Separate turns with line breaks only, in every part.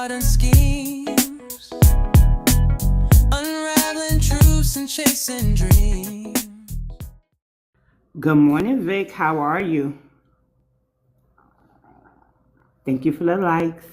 plot and schemes, unraveling truths and chasing dreams.
Good morning, Vic. How are you? Thank you for the likes.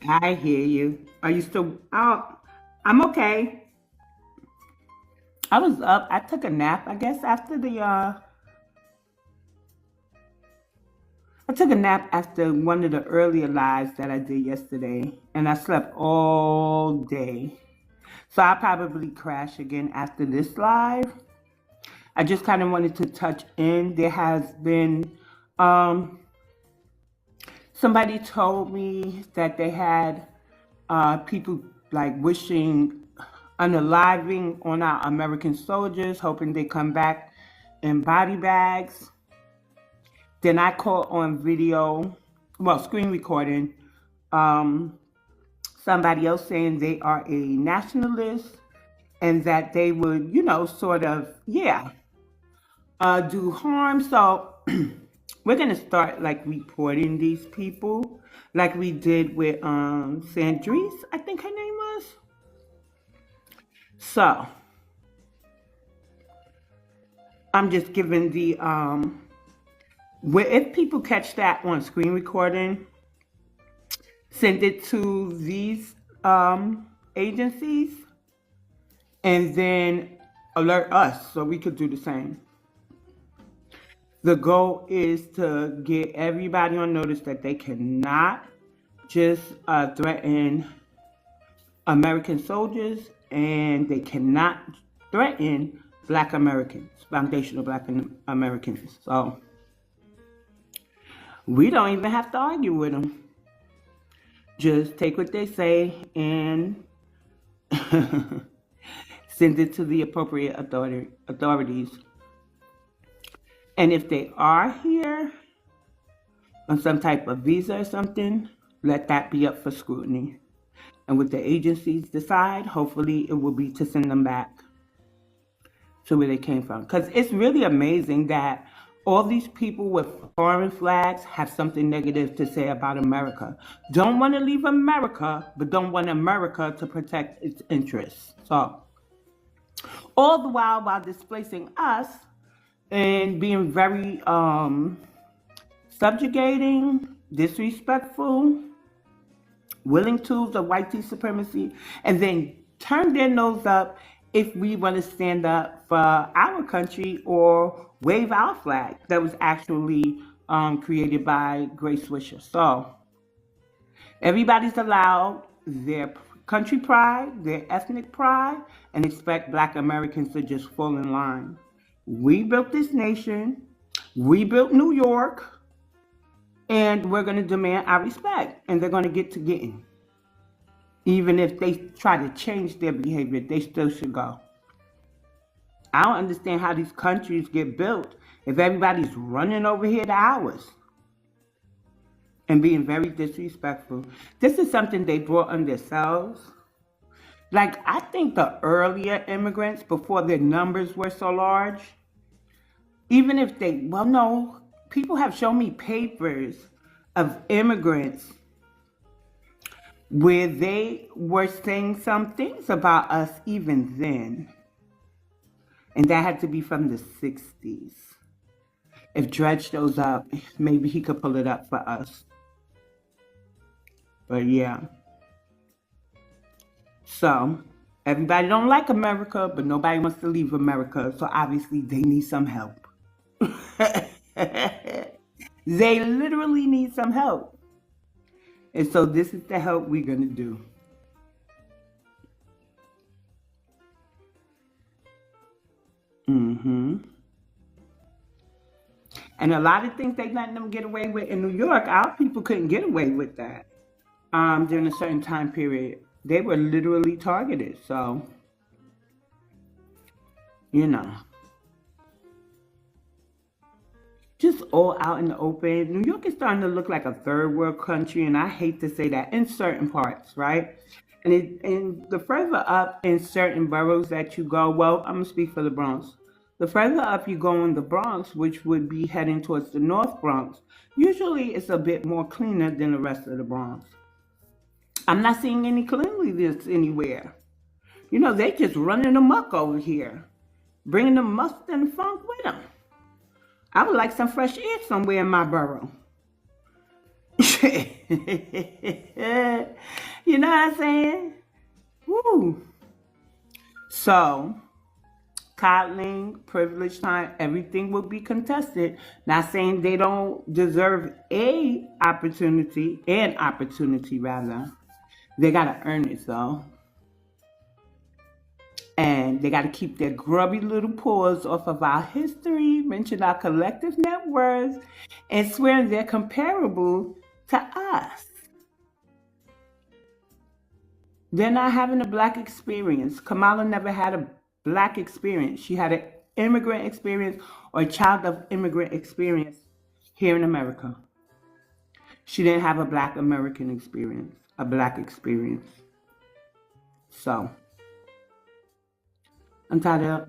I hear you. Are you still out? I'm okay. I was up. I took a nap, I guess, after I took a nap after one of the earlier lives that I did yesterday, and I slept all day. So I'll probably crash again after this live. I just kind of wanted to touch in. There has been um somebody told me that they had people like wishing unaliving on our American soldiers, hoping they come back in body bags. Then I caught on video, well, screen recording, um, somebody else saying they are a nationalist and that they would, sort of, do harm. So we're gonna start like reporting these people, like we did with Sandrice, I think her name was. So I'm just giving the where if people catch that on screen recording, send it to these agencies and then alert us so we could do the same. The goal is to get everybody on notice that they cannot just threaten American soldiers, and they cannot threaten Black Americans, foundational Black Americans. So we don't even have to argue with them. Just take what they say and send it to the appropriate authorities. And if they are here on some type of visa or something, let that be up for scrutiny. And what the agencies decide, hopefully it will be to send them back to where they came from. Because it's really amazing that all these people with foreign flags have something negative to say about America. Don't want to leave America, but don't want America to protect its interests. So, all the while displacing us and being very subjugating, disrespectful, willing tools of white supremacy, and then turn their nose up if we want to stand up for our country or wave our flag that was actually created by Grace Swisher. So everybody's allowed their country pride, their ethnic pride, and expect Black Americans to just fall in line. We built this nation, we built New York, and we're going to demand our respect, and they're going to get to getting. Even if they try to change their behavior, they still should go. I don't understand how these countries get built if everybody's running over here to ours and being very disrespectful. This is something they brought on themselves. Like, I think the earlier immigrants, before their numbers were so large, even if they, well, no, people have shown me papers of immigrants where they were saying some things about us even then. And that had to be from the 60s. If Dredge shows up, maybe he could pull it up for us. But yeah. So, everybody don't like America, but nobody wants to leave America. So obviously they need some help. They literally need some help. And so this is the help we're going to do. And a lot of things they letting them get away with in New York, our people couldn't get away with that during a certain time period. They were literally targeted. So you know, just all out in the open. New York is starting to look like a third world country, and I hate to say that in certain parts, right? And the further up in certain boroughs that you go, well, I'm gonna speak for the Bronx. The further up you go in the Bronx, which would be heading towards the North Bronx, usually it's a bit more cleaner than the rest of the Bronx. I'm not seeing any cleanliness anywhere. You know, they just running amok over here, bringing the must and the funk with them. I would like some fresh air somewhere in my borough. You know what I'm saying? Woo. So, coddling, privilege time, everything will be contested. Not saying they don't deserve an opportunity rather. They gotta earn it though. And they gotta keep their grubby little paws off of our history, mention our collective net worth, and swear they're comparable to us. They're not having a black experience. Kamala never had a black experience. She had an immigrant experience or a child of immigrant experience here in America. She didn't have a black American experience, a black experience. So, I'm tired of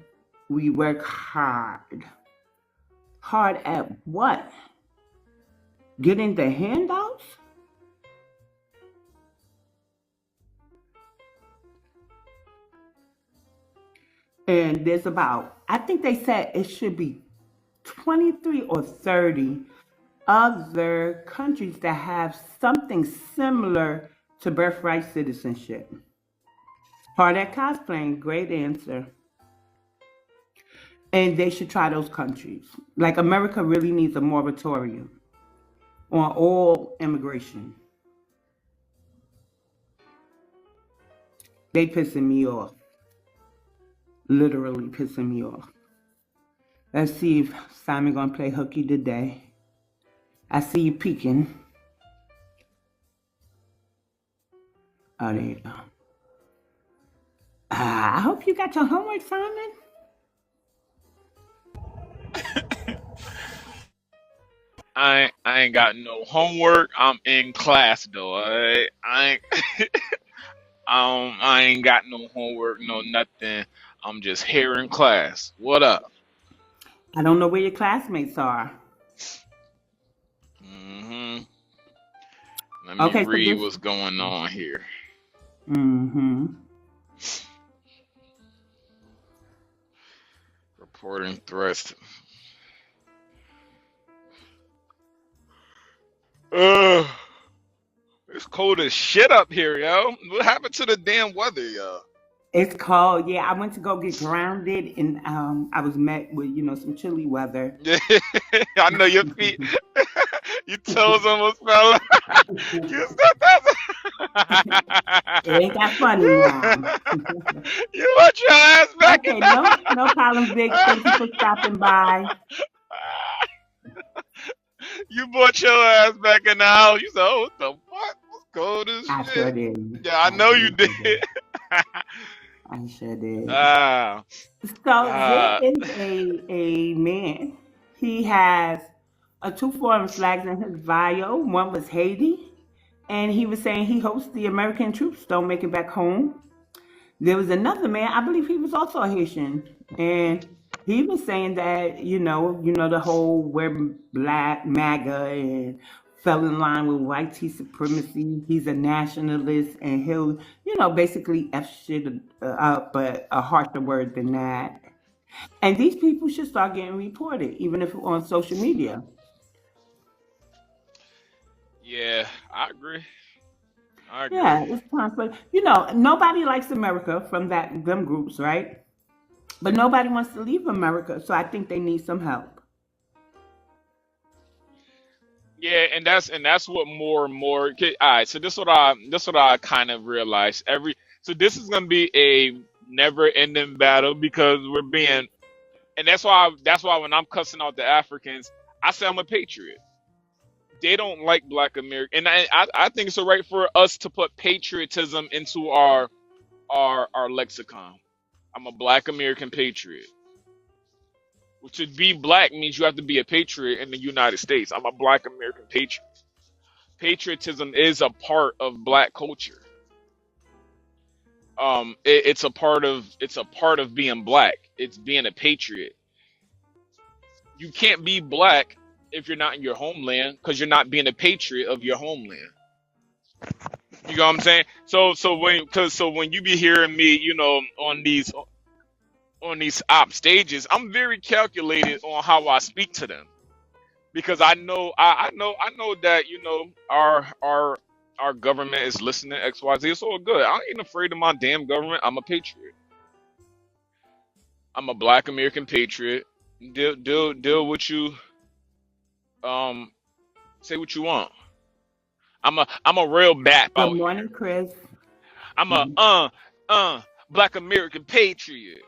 we work hard. Hard at what? Getting the handouts? And there's about, I think they said it should be 23 or 30 other countries that have something similar to birthright citizenship. Hard at cosplaying, great answer. And they should try those countries. Like America really needs a moratorium on all immigration. They pissing me off. Literally pissing me off. Let's see if Simon gonna play hooky today. I see you peeking. Oh, there you go. I hope you got your homework, Simon.
I ain't got no homework. I'm in class though. I ain't I ain't got no homework, no nothing. I'm just here in class. What up?
I don't know where your classmates are.
hmm Let me
Okay, so
read
this.
what's going on here.
Mm-hmm.
Reporting threats. Uh, it's cold as shit up here, yo. What happened to the damn weather, yo?
It's cold. Yeah, I went to go get grounded, and I was met with some chilly weather.
I know your feet, your toes almost fell out. You said that.
It ain't that funny
you,
now.
you want your ass back in
Okay, no problem, Vic. Thank you for stopping by.
You brought your ass back in the house. You said, "Oh, what the fuck? It's cold as
I sure
shit."
did.
Yeah, I
I
know you
sure did.
did.
I sure did.
Ah,
So there
ah,
is a man. He has two foreign flags in his bio. One was Haiti, and he was saying he hopes the American troops don't make it back home. There was another man, I believe he was also a Haitian, and he was saying that the whole wear black MAGA and fell in line with white tea supremacy. He's a nationalist, and he'll basically f shit up, but a harsher word than that. And these people should start getting reported, even if on social media.
yeah, I agree. I agree.
Yeah, it's time for nobody likes America from them groups, right? But nobody wants to leave America, so I think they need some help.
Yeah, and that's what more and more. Okay, all right, so this what I kind of realized. So this is gonna be a never-ending battle because we're being, and that's why when I'm cussing out the Africans, I say I'm a patriot. They don't like Black American, and I think it's right for us to put patriotism into our lexicon. I'm a Black American patriot. To be black means you have to be a patriot in the United States. I'm a black American patriot. Patriotism is a part of black culture. It's a part of being black. It's being a patriot. You can't be black if you're not in your homeland because you're not being a patriot of your homeland. You know what I'm saying? So when you be hearing me, on these op stages, I'm very calculated on how I speak to them because I know that our government is listening to XYZ. It's all good. I ain't afraid of my damn government. I'm a patriot. I'm a black American patriot. Deal with you. Um, say what you want. I'm a real bap
Good
out here.
morning, Chris.
I'm a
Mhm.
black American patriot.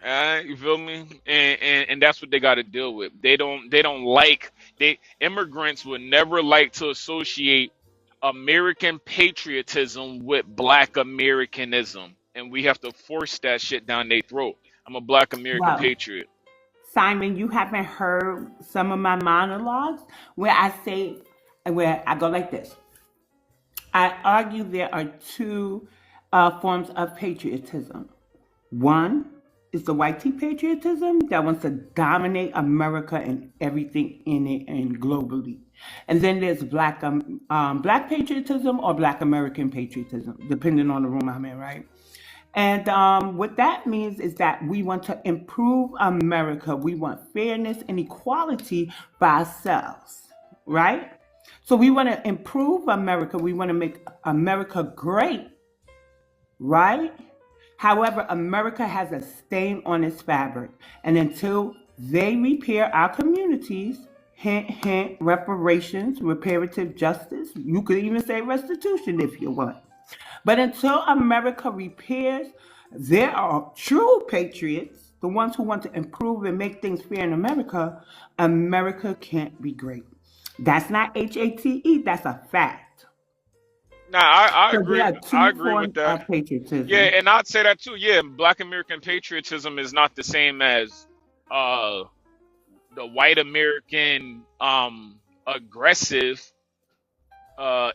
Alright, you feel me? And that's what they got to deal with. They don't like they immigrants would never like to associate American patriotism with black Americanism. And we have to force that shit down their throat. I'm a black American
Well,
patriot.
Simon, you haven't heard some of my monologues where I say, where I go like this. I argue there are two forms of patriotism. One is the white tea patriotism that wants to dominate America and everything in it and globally. And then there's black patriotism or black American patriotism, depending on the room I'm in, right? And what that means is that we want to improve America. We want fairness and equality for ourselves, right? So we want to improve America. We want to make America great, right? However, America has a stain on its fabric. And until they repair our communities, hint, hint, reparations, reparative justice, you could even say restitution if you want. But until America repairs, there are true patriots, the ones who want to improve and make things fair in America. America can't be great. That's not HATE, that's a fact.
Nah, I
So there
agree.
are
I
two
agree with
forms
that.
of
Yeah,
patriotism.
and I'd say that too. Yeah, black American patriotism is not the same as uh the white American aggressive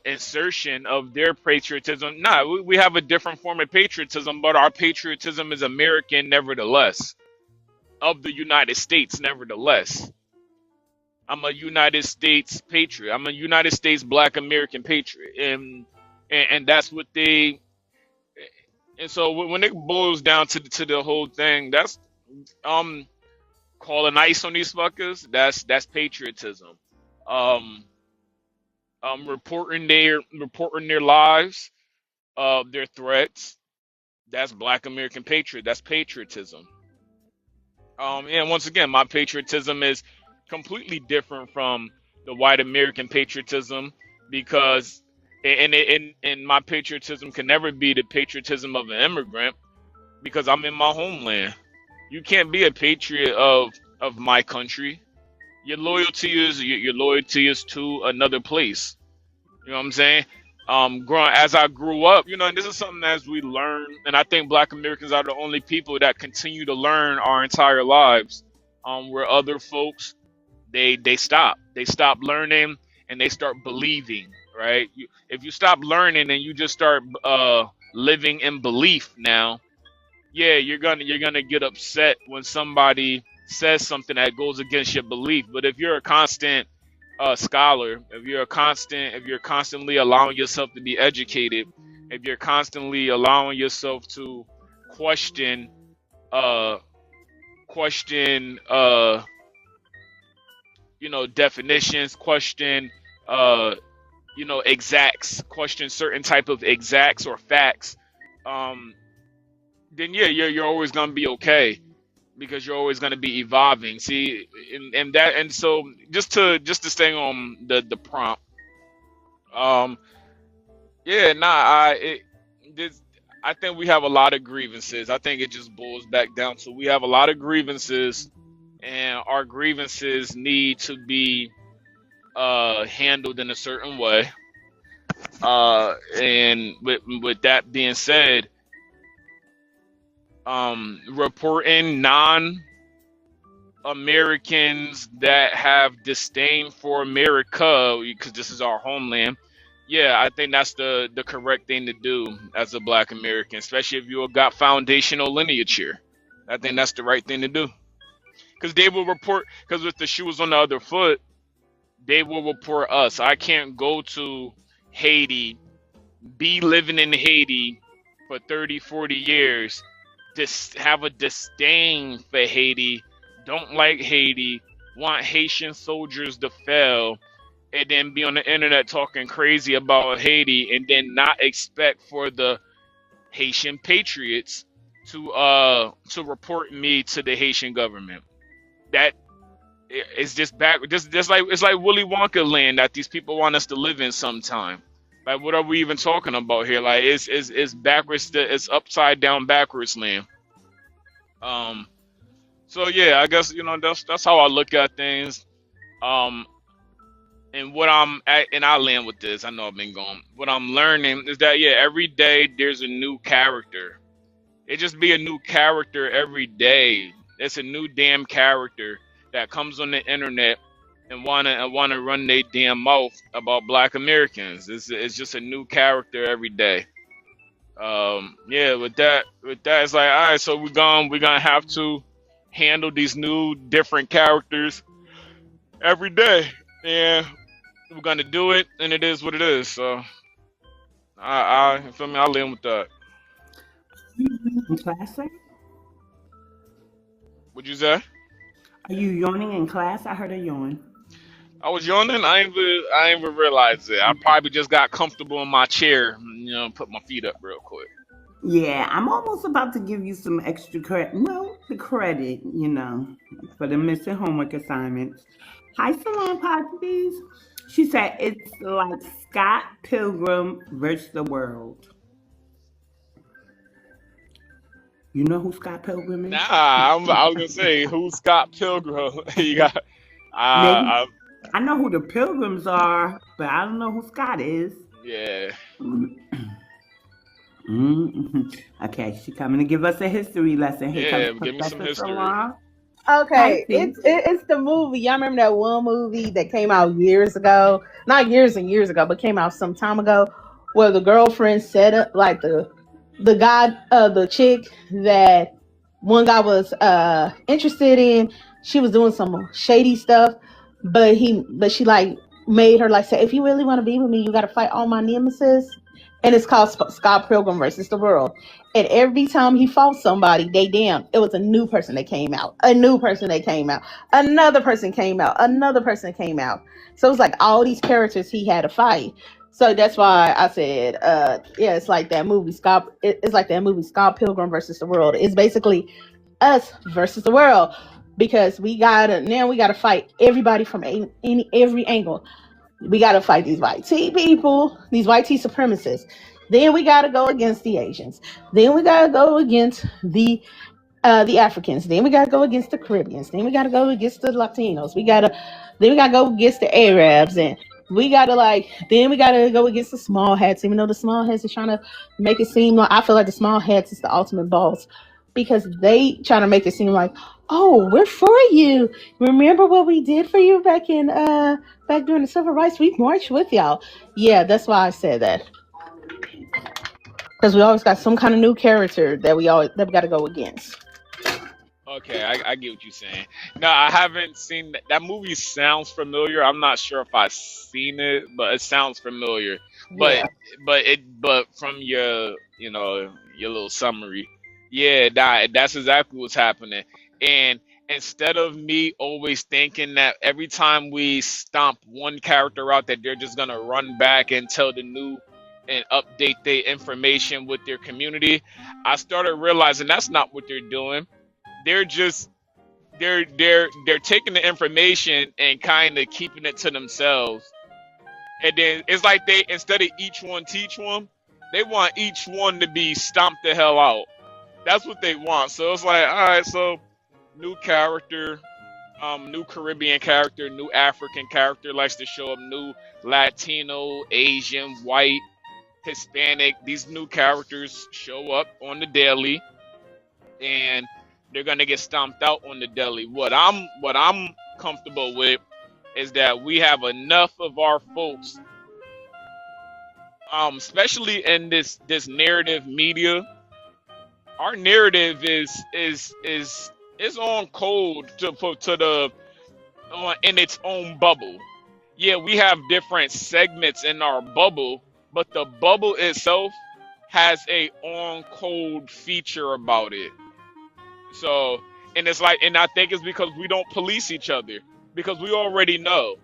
insertion of their patriotism. No, we have a different form of patriotism, but our patriotism is American nevertheless, of the United States nevertheless. I'm a United States patriot. I'm a United States Black American patriot, and that's what they. And so when it boils down to the whole thing, that's um calling ice on these fuckers. That's patriotism. Um, reporting their lives, their threats. That's Black American patriot. That's patriotism. And once again, my patriotism is completely different from the white American patriotism because, and my patriotism can never be the patriotism of an immigrant because I'm in my homeland. You can't be a patriot of my country. Your loyalty is to another place. You know what I'm saying? Growing as I grew up, and this is something as we learn, and I think Black Americans are the only people that continue to learn our entire lives. Where other folks they stop learning and they start believing, right? If you stop learning and you just start living in belief now, yeah, you're gonna get upset when somebody says something that goes against your belief. But if you're a constant scholar, if you're constantly allowing yourself to be educated, if you're constantly allowing yourself to question, uh, question, definitions, question, uh, exacts, question certain type of exacts or facts, um, then yeah, you're always gonna be okay because you're always gonna be evolving. See, and so just to stay on the prompt, um, yeah, nah, this, I think we have a lot of grievances. I think it just boils back down to we have a lot of grievances, and our grievances need to be handled in a certain way. And with that being said, reporting Americans that have disdain for America because this is our homeland. Yeah, I think that's the correct thing to do as a Black American, especially if you got foundational lineage here. I think that's the right thing to do because they will report. Because if the shoe was on the other foot, they will report us. I can't go to Haiti, be living in Haiti for 30, 40 years, have a disdain for Haiti, don't like Haiti, want Haitian soldiers to fail, and then be on the internet talking crazy about Haiti, and then not expect for the Haitian patriots to report me to the Haitian government. That it's just back. Just like it's like Willy Wonka land that these people want us to live in sometime. Like, what are we even talking about here? Like, it's backwards. It's upside down backwards land. Um. So yeah, I guess that's how I look at things. Um. And what I'm at, and I land with this. I know I've been going. What I'm learning is that yeah, every day there's a new character. It just be a new character every day. It's a new damn character that comes on the internet and wanna run their damn mouth about Black Americans. It's just a new character every day. Yeah, with that, it's like all right. So we're gonna have to handle these new different characters every day, and we're gonna do it, and it is what it is. So I feel me. I live with that.
In class, sir?
What'd you say?
Are you yawning in class? I heard a yawn.
I was yawning. I ain't even realize it. I probably just got comfortable in my chair. Put my feet up real quick.
Yeah, I'm almost about to give you some extra credit. Well, the credit, for the missing homework assignments. Hi, Salon Potties. She said it's like Scott Pilgrim versus the world. You know who Scott Pilgrim
Nah,
is?
I was gonna say who's Scott Pilgrim? You got.
Maybe
I
I know who the Pilgrims are, but I don't know who Scott is.
yeah.
Okay, she coming to give us a history lesson. Here comes
Yeah. Give me some
Professor
history.
Salon. Hi,
Okay,
Steve.
it's the movie. Y'all remember that one movie that came out years ago? Not years and years ago, but came out some time ago, where the girlfriend set up like the guy, the chick that one guy was interested in. She was doing some shady stuff, but she like made her like say, if you really want to be with me, you got to fight all my nemesis. And it's called Scott Pilgrim versus the World. And every time he fought somebody, it was a new person that came out, a new person that came out, another person came out, another person came out. So it was like all these characters he had to fight. So that's why I said, yeah, it's like that movie Scott. It's like that movie Scott Pilgrim versus the World. It's basically us versus the world because we gotta fight everybody from every angle. We got to fight these white tea people, these white tea supremacists. Then we got to go against the Asians. Then we got to go against the Africans. Then we got to go against the Caribbeans. Then we got to go against the Latinos. Then we got to go against the Arabs, and then we got to go against the small hats. Even though the small hats is trying to make it seem like I feel like the small hats is the ultimate boss because they trying to make it seem like, oh, we're for you. Remember what we did for you back during the civil rights? We marched with y'all. Yeah, that's why I said that because we always got some kind of new character that we got to go against.
Okay, I get what you're saying. No, I haven't seen that movie. Sounds familiar. I'm not sure if I've seen it, but it sounds familiar. But
Yeah.
but from your your little summary, yeah, that's exactly what's happening. And instead of me always thinking that every time we stomp one character out, that they're just gonna run back and tell the new and update their information with their community, I started realizing that's not what they're doing. They're just they're taking the information and kind of keeping it to themselves, and then it's like they, instead of each one teach one, they want each one to be stomped the hell out. That's what they want. So it's like, all right, so new character, new Caribbean character, new African character likes to show up, new Latino, Asian, white, Hispanic. These new characters show up on the daily, and they're gonna get stomped out on the deli. What I'm comfortable with is that we have enough of our folks, especially in this narrative media. Our narrative is on code to the in its own bubble. Yeah, we have different segments in our bubble, but the bubble itself has a on code feature about it. So, and it's like, and I think it's because we don't police each other because we already know,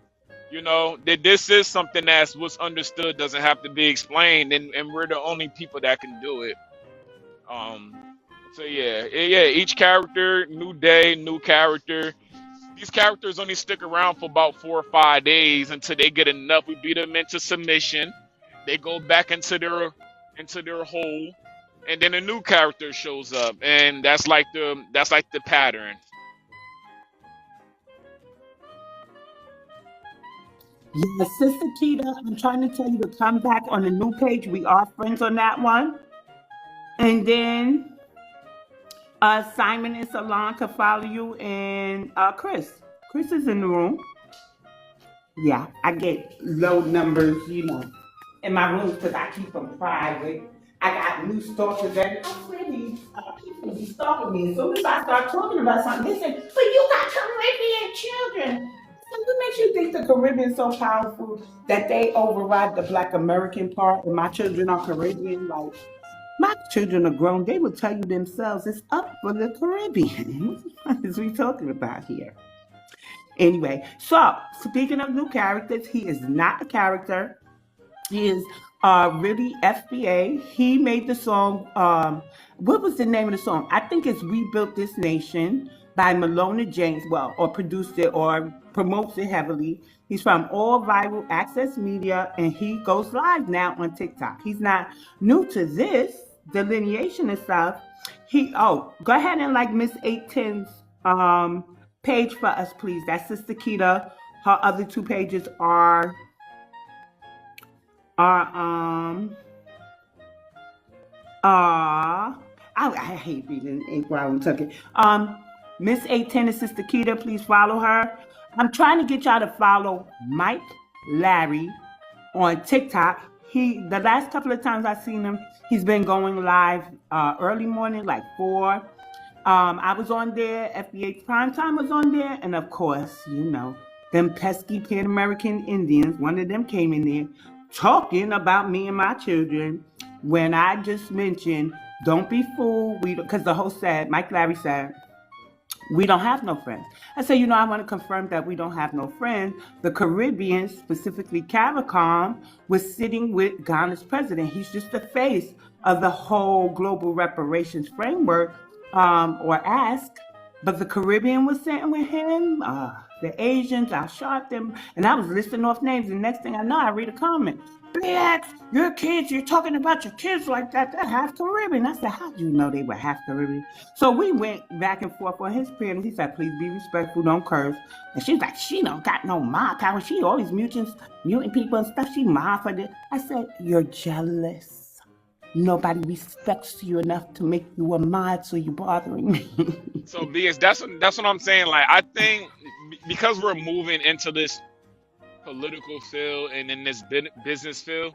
that this is something that's what's understood doesn't have to be explained, and we're the only people that can do it. Um, so yeah, each character, new day, new character. These characters only stick around for about 4 or 5 days until they get enough. We beat them into submission. They go back into their hole, and then a new character shows up, and that's like the pattern.
Yes, Sister Keita, I'm trying to tell you to come back on the new page. We are friends on that one. And then Simon and Salon can follow you, and Chris. Chris is in the room. Yeah, I get low numbers, in my rooms because I keep them private. I got new stalkers and I'm really, people be stalking me. As soon as I start talking about something, they say, but you got Caribbean children. So what makes you think the Caribbean is so powerful that they override the Black American part and my children are Caribbean? Like, my children are grown. They will tell you themselves it's up for the Caribbean. What is we talking about here? Anyway, so speaking of new characters, he is not a character. He is really FBA. He made the song. What was the name of the song? I think it's "We Built This Nation" by Malona James. Well, or produced it or promotes it heavily. He's from All Viral Access Media, and he goes live now on TikTok. He's not new to this delineation and stuff. Go ahead and like Miss 810's page for us, please. That's Sister Kita. Her other two pages are I hate reading ink while I'm talking. Miss 810 is Sister Kita. Please follow her. I'm trying to get y'all to follow Mike Larry on TikTok. The last couple of times I've seen him, he's been going live early morning, like 4. I was on there, FBA Primetime was on there, and of course, them pesky Pan American Indians, one of them came in there talking about me and my children when I just mentioned, don't be fooled, because the host said, Mike Larry said, we don't have no friends. I said, I want to confirm that we don't have no friends. The Caribbean, specifically CARICOM, was sitting with Ghana's president. He's just the face of the whole global reparations framework, or ask. But the Caribbean was sitting with him. The Asians, I shot them, and I was listing off names. And next thing I know, I read a comment. Blacks, your kids, you're talking about your kids like that. They're half Caribbean. I said, how do you know they were half Caribbean? So we went back and forth on his panel. He said, please be respectful, don't curse. And she's like, she don't got no mob power. She always muting people and stuff. She mob for this. I said, you're jealous. Nobody respects you enough to make you a mod, so you're bothering me.
So, BS, that's what I'm saying. Like, I think because we're moving into this political field and in this business field,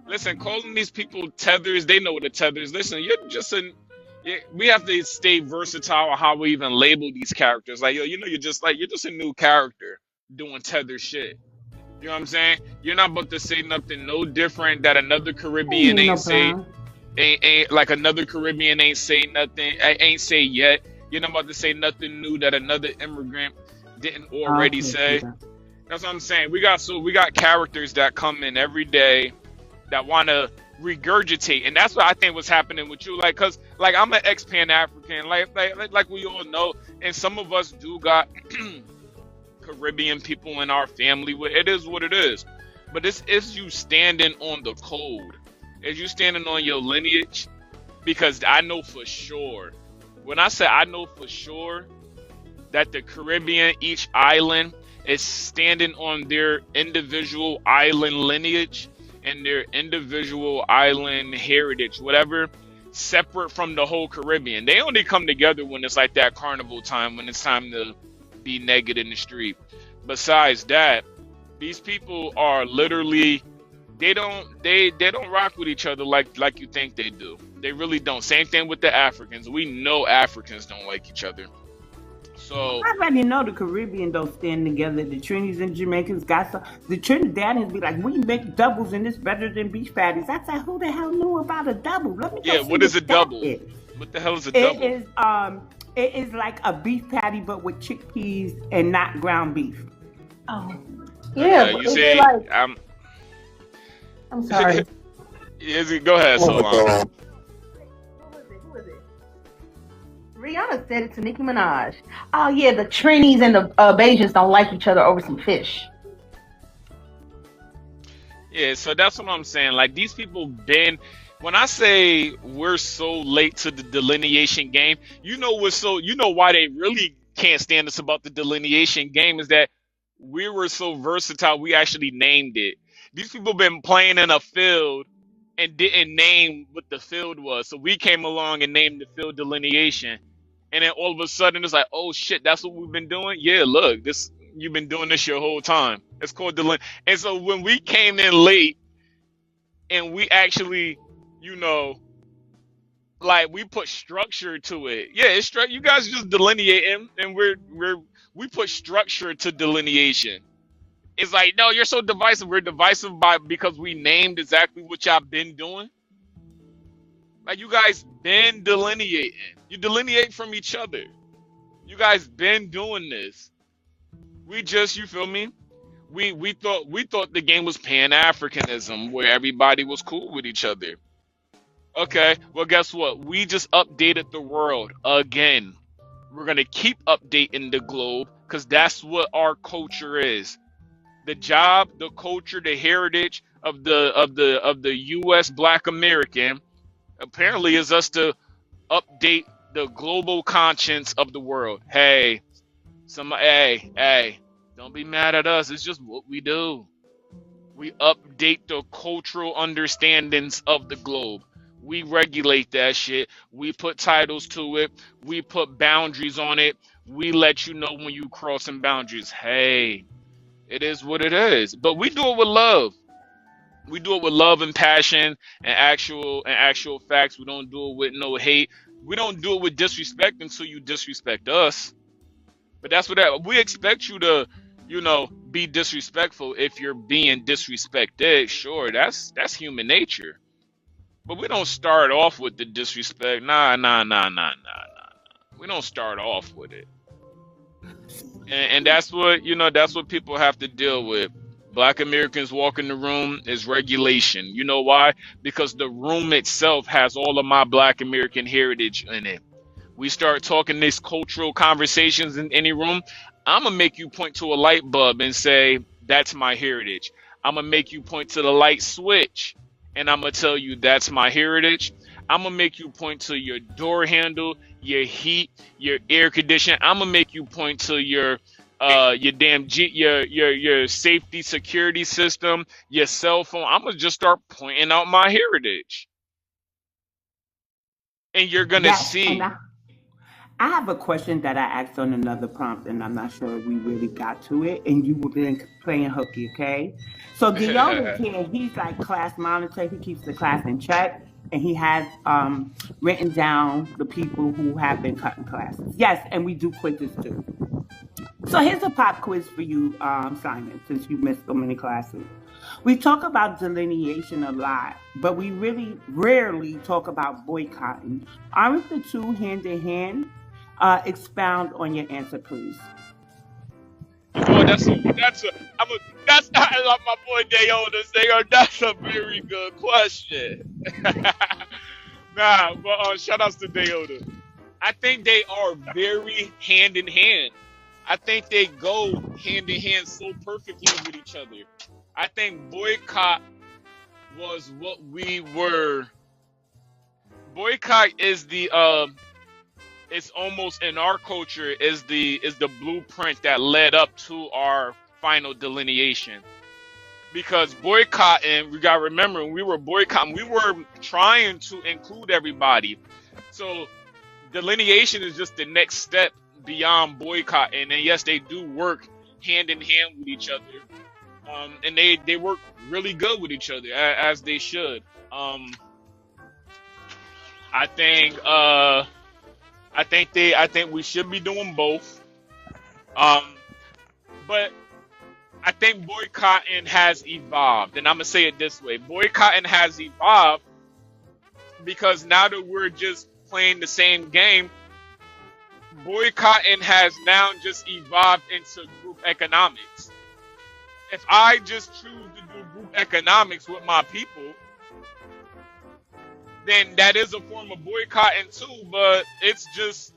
listen, calling these people tethers, they know what a tether is. Listen, we have to stay versatile on how we even label these characters. Like, you're just a new character doing tether shit. You know what I'm saying? You're not about to say nothing no different that another Caribbean ain't say. Ain't like another Caribbean ain't say nothing. Ain't say yet. You're not about to say nothing new that another immigrant didn't already say. That's what I'm saying. We got characters that come in every day that want to regurgitate, and that's what I think was happening with you. Like, cause like I'm an ex-Pan African, like we all know, and some of us do got Caribbean people in our family. It is what it is. But this is you standing on the code. Is you standing on your lineage? Because I know for sure. When I say I know for sure that the Caribbean, each island, is standing on their individual island lineage and their individual island heritage, whatever. separate from the whole Caribbean. They only come together when it's like that carnival time, when it's time to be naked in the street. Besides that, these people are literally they don't rock with each other like you think they do. They really don't. Same thing with the Africans. We know Africans don't like each other. So
I already know the Caribbean don't stand together. The Trinities and Jamaicans got some. The Trinidadians be like, we make doubles and it's better than beef patties. I said, who the hell knew about a double? Let me go
yeah,
see
what is a
what that
double?
is.
What the hell is a
It
double?
is it is like a beef patty but with chickpeas and not ground beef.
Oh, yeah,
Okay,
but
you
it's
say
like I'm sorry.
go ahead, so long.
Who was it? Rihanna said it to Nicki Minaj. Oh yeah, the Trinis and the Bajans don't like each other over some fish.
Yeah, so that's what I'm saying. Like these people been when I say we're so late to the delineation game, you know why they really can't stand us about the delineation game is that we were so versatile we actually named it. These people been playing in a field and didn't name what the field was. So we came along and named the field delineation. And then all of a sudden it's like, oh shit, that's what we've been doing? Yeah, look, this you've been doing this your whole time. It's called delineation. And so when we came in late and we actually, you know, like we put structure to it. Yeah, it's you guys just delineating and we put structure to delineation. It's like, no, you're so divisive. We're divisive because we named exactly what y'all been doing. Like you guys been delineating. You delineate from each other. You guys been doing this. We just, you feel me? We thought the game was Pan Africanism where everybody was cool with each other. Okay, well guess what? We just updated the world again. We're gonna keep updating the globe because that's what our culture is. The job, the culture, the heritage of the U.S. Black American apparently is us to update the global conscience of the world. Hey, don't be mad at us. It's just what we do. We update the cultural understandings of the globe. We regulate that shit. We put titles to it. We put boundaries on it. We let you know when you crossing boundaries. Hey, it is what it is. But we do it with love. We do it with love and passion and actual facts. We don't do it with no hate. We don't do it with disrespect until you disrespect us. But that's what we expect you to, be disrespectful if you're being disrespected. Sure, that's human nature. But we don't start off with the disrespect. Nah, nah, nah, nah, nah, nah. We don't start off with it. And that's what people have to deal with. Black Americans walk in the room is regulation. You know why? Because the room itself has all of my Black American heritage in it. We start talking these cultural conversations in any room, I'm gonna make you point to a light bulb and say, that's my heritage. I'm gonna make you point to the light switch and I'm gonna tell you that's my heritage. I'm gonna make you point to your door handle, your heat, your air conditioning. I'm gonna make you point to your damn your safety security system, your cell phone. I'm gonna just start pointing out my heritage, and you're gonna
Yes, and
see.
I have a question that I asked on another prompt, and I'm not sure if we really got to it. And you were been playing hooky, okay? So Deoda's here. He's like class monitor. He keeps the class in check, and he has written down the people who have been cutting classes. Yes, and we do quizzes too. So here's a pop quiz for you, Simon, since you missed so many classes. We talk about delineation a lot, but we really rarely talk about boycotting. Aren't the two hand in hand? Expound on your answer, please.
You know what? That's I love my boy Dayoda saying that's a very good question. Nah, but shout outs to Dayoda. I think they are very hand in hand. I think they go hand in hand so perfectly with each other. I think boycott was what we were. Boycott is the it's almost in our culture is the blueprint that led up to our final delineation. because boycotting, we got to remember, when we were boycotting, we were trying to include everybody. So delineation is just the next step beyond boycotting. And yes, they do work hand in hand with each other. And they work really good with each other, as they should. I think I think we should be doing both. Um, but I think boycotting has evolved, and I'm gonna say it this way: boycotting has evolved because now that we're just playing the same game, boycotting has now just evolved into group economics. If I just choose to do group economics with my people, then that is a form of boycotting too, but it's just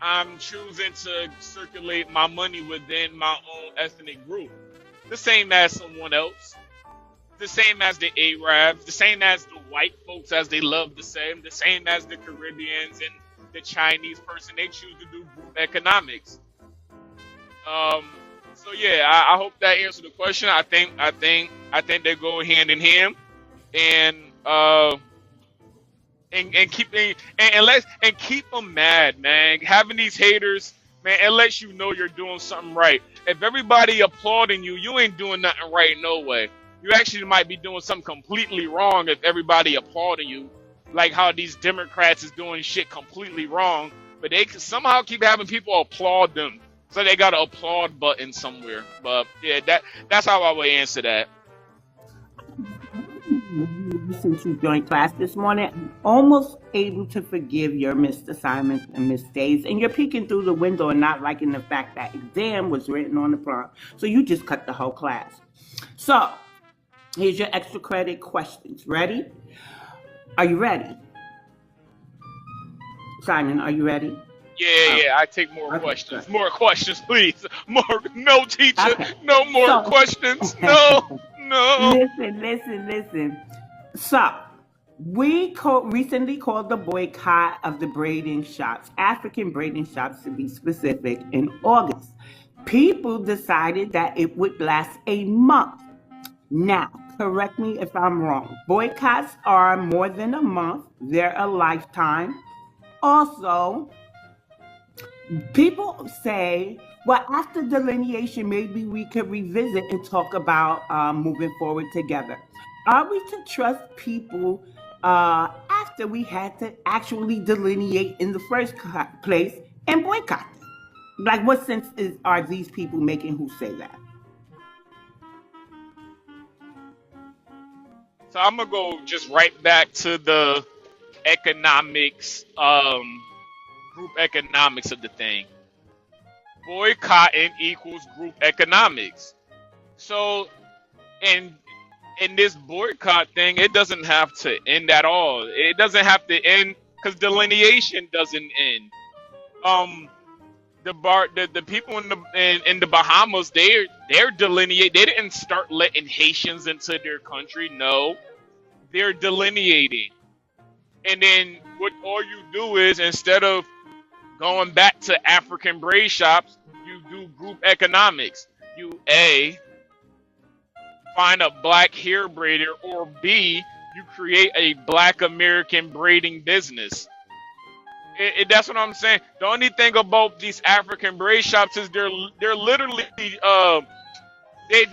I'm choosing to circulate my money within my own ethnic group. The same as someone else. The same as the Arabs, the same as the white folks, as they love to say, the same as the Caribbeans and the Chinese person. They choose to do group economics. So yeah, I hope that answered the question. I think they go hand in hand, and and keep them mad, man. Having these haters, man, it lets you know you're doing something right. If everybody applauding you, you ain't doing nothing right, no way. You actually might be doing something completely wrong if everybody applauding you, like how these Democrats is doing shit completely wrong, but they can somehow keep having people applaud them. So they got an applaud button somewhere. But yeah, that's how I would answer that.
Since you joined class this morning, I'm almost able to forgive your missed assignments and missed days, and you're peeking through the window and not liking the fact that exam was written on the prompt. So you just cut the whole class. So here's your extra credit questions. Ready? Are you ready? Simon, are you ready?
Yeah, I take more
Okay,
questions.
good.
More questions, please. More. No, teacher.
Okay.
No more
So
questions. No, no.
listen. So, we recently called the boycott of the braiding shops, African braiding shops to be specific, in August. People decided that it would last a month. Now, correct me if I'm wrong. Boycotts are more than a month, they're a lifetime. Also, people say, well, after delineation, maybe we could revisit and talk about moving forward together. Are we to trust people after we had to actually delineate in the first place and boycott them? Like, what sense are these people making who say that?
So I'm gonna go just right back to the economics, group economics of the thing. Boycotting equals group economics. So in in this boycott thing, it doesn't have to end at all. It doesn't have to end because delineation doesn't end. Um, the people in the Bahamas, they're delineate. They didn't start letting Haitians into their country. No, they're delineating. And then what all you do is, instead of going back to African braid shops, you do group economics. You A, find a black hair braider, or B, you create a black American braiding business. That's what I'm saying. The only thing about these African braid shops is they're literally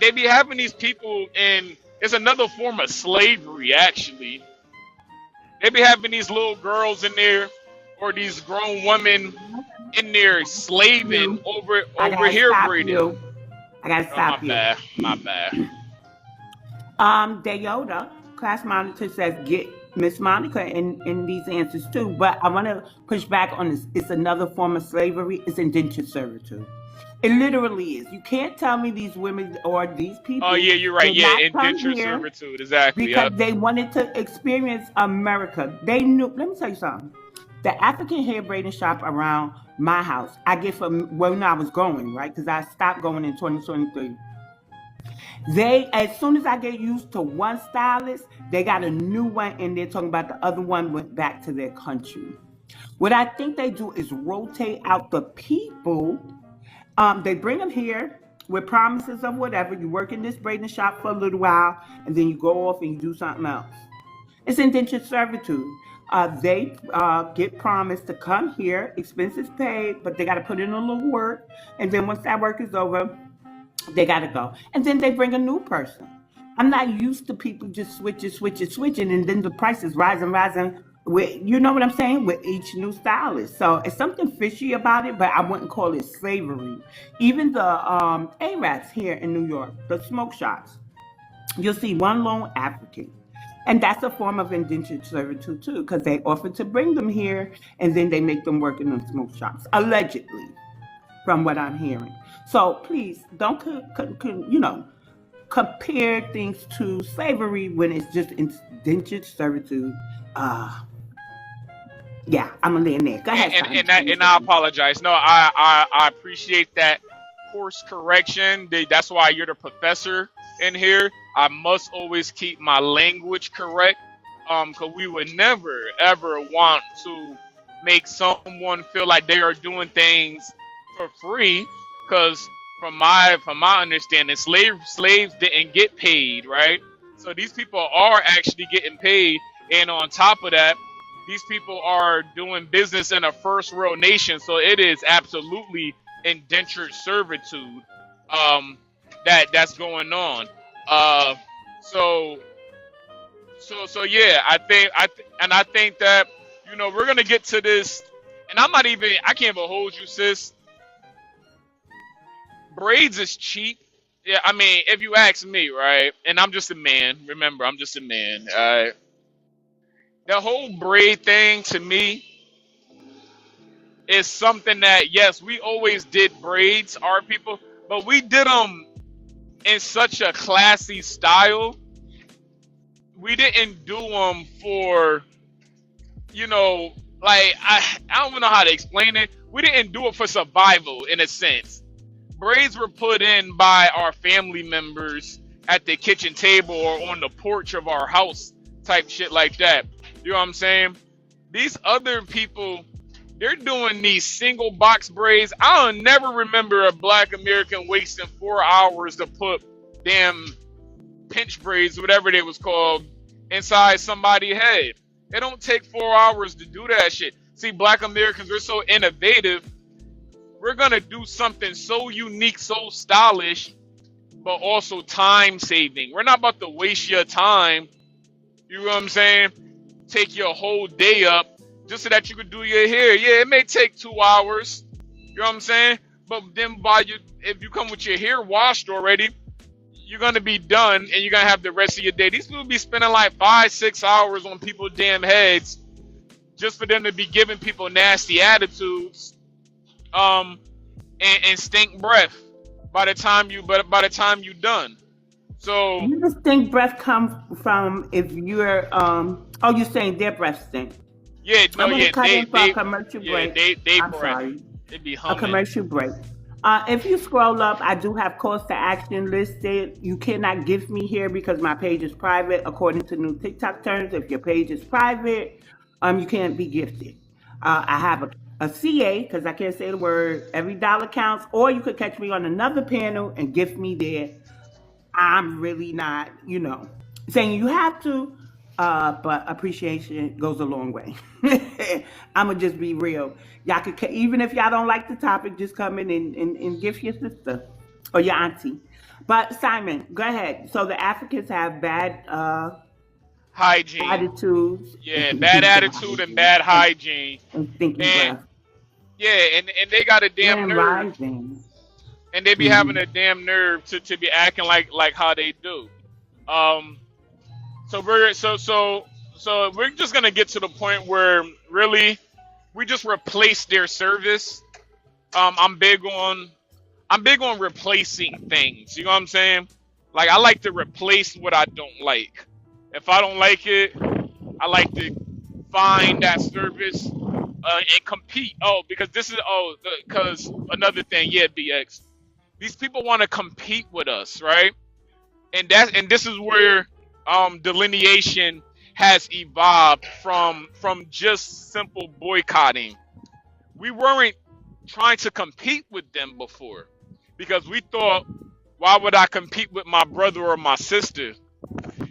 they be having these people in, it's another form of slavery actually. They be having these little girls in there, or these grown women in there slaving
You, I
over
gotta
hair
stop
braiding.
you. I gotta
Oh, my
stop you.
bad, my bad.
Dayota, class monitor, says get Miss Monica in these answers too, but I want to push back on this. It's another form of slavery. It's indentured servitude. It literally is. You can't tell me these women or these
Oh
people
yeah, you're right.
did
Yeah,
not come
indentured
here
servitude, exactly.
because
Yep.
they wanted to experience America. They knew. Let me tell you something. The African hair braiding shop around my house, I get from when I was going, right? Because I stopped going in 2023. They, as soon as I get used to one stylist, they got a new one and they're talking about the other one went back to their country. What I think they do is rotate out the people. They bring them here with promises of whatever. You work in this braiding shop for a little while, and then you go off and you do something else. It's indentured servitude. They get promised to come here, expenses paid, but they got to put in a little work. And then once that work is over, they got to go. And then they bring a new person. I'm not used to people just switching, and then the price is rising. With, you know what I'm saying? With each new stylist. So it's something fishy about it, but I wouldn't call it slavery. Even the Arabs here in New York, the smoke shops, you'll see one lone African. And that's a form of indentured servitude too, because they offer to bring them here and then they make them work in the smoke shops, allegedly, from what I'm hearing. So please don't, compare things to slavery when it's just indentured servitude. Uh, yeah, I'm gonna land there. Go ahead, Simon.
And I apologize. No, I appreciate that course correction. That's why you're the professor in here. I must always keep my language correct, because we would never ever want to make someone feel like they are doing things for free. Because from my understanding, slaves didn't get paid, right? So these people are actually getting paid, and on top of that, these people are doing business in a first world nation. So it is absolutely indentured servitude that's going on. So yeah, I think that we're gonna get to this, and I can't even hold you, sis. Braids is cheap. Yeah, I mean, if you ask me, right, and I'm just a man. Remember, I'm just a man. The whole braid thing to me is something that, yes, we always did braids, our people, but we did them in such a classy style. We didn't do them for, like, I don't even know how to explain it. We didn't do it for survival, in a sense. Braids were put in by our family members at the kitchen table or on the porch of our house, type shit like that. You know what I'm saying? These other people, they're doing these single box braids. I'll never remember a black American wasting 4 hours to put damn pinch braids, whatever they was called, inside somebody's head. It don't take 4 hours to do that shit. See, black Americans, we're so innovative. We're gonna do something so unique, so stylish, but also time saving. We're not about to waste your time. You know what I'm saying? Take your whole day up just so that you could do your hair. Yeah, it may take 2 hours. You know what I'm saying? But then if you come with your hair washed already, you're gonna be done and you're gonna have the rest of your day. These people be spending like 5-6 hours on people's damn heads just for them to be giving people nasty attitudes, and stink breath by the time you done. So
You just think breath comes from if you're you're saying their breath stink.
yeah, no,
I'm gonna
yeah,
cut in for a commercial
yeah,
break.
they
I'm
breath.
sorry.
They be
A
humming.
commercial break. If you scroll up, I do have calls to action listed. You cannot gift me here because my page is private. According to new TikTok terms, if your page is private, you can't be gifted. I have a CA because I can't say the word. Every dollar counts. Or you could catch me on another panel and gift me there. I'm really not, saying you have to, but appreciation goes a long way. I'm gonna just be real. Y'all could, even if y'all don't like the topic, just come in and gift your sister or your auntie. But Simon, go ahead. So the Africans have bad
Hygiene.
attitudes
Yeah, bad attitude and bad hygiene.
and stinky
And
breath.
yeah, and they got a damn
Grand
nerve.
rising.
And they be having
Hmm.
a damn nerve to be acting like how they do. Um so we're just gonna get to the point where really we just replace their service. I'm big on replacing things. You know what I'm saying? Like, I like to replace what I don't like. If I don't like it, I like to find that service and compete. Oh, because because another thing, yeah, BX. These people want to compete with us, right? And this is where delineation has evolved from just simple boycotting. We weren't trying to compete with them before. because we thought, why would I compete with my brother or my sister?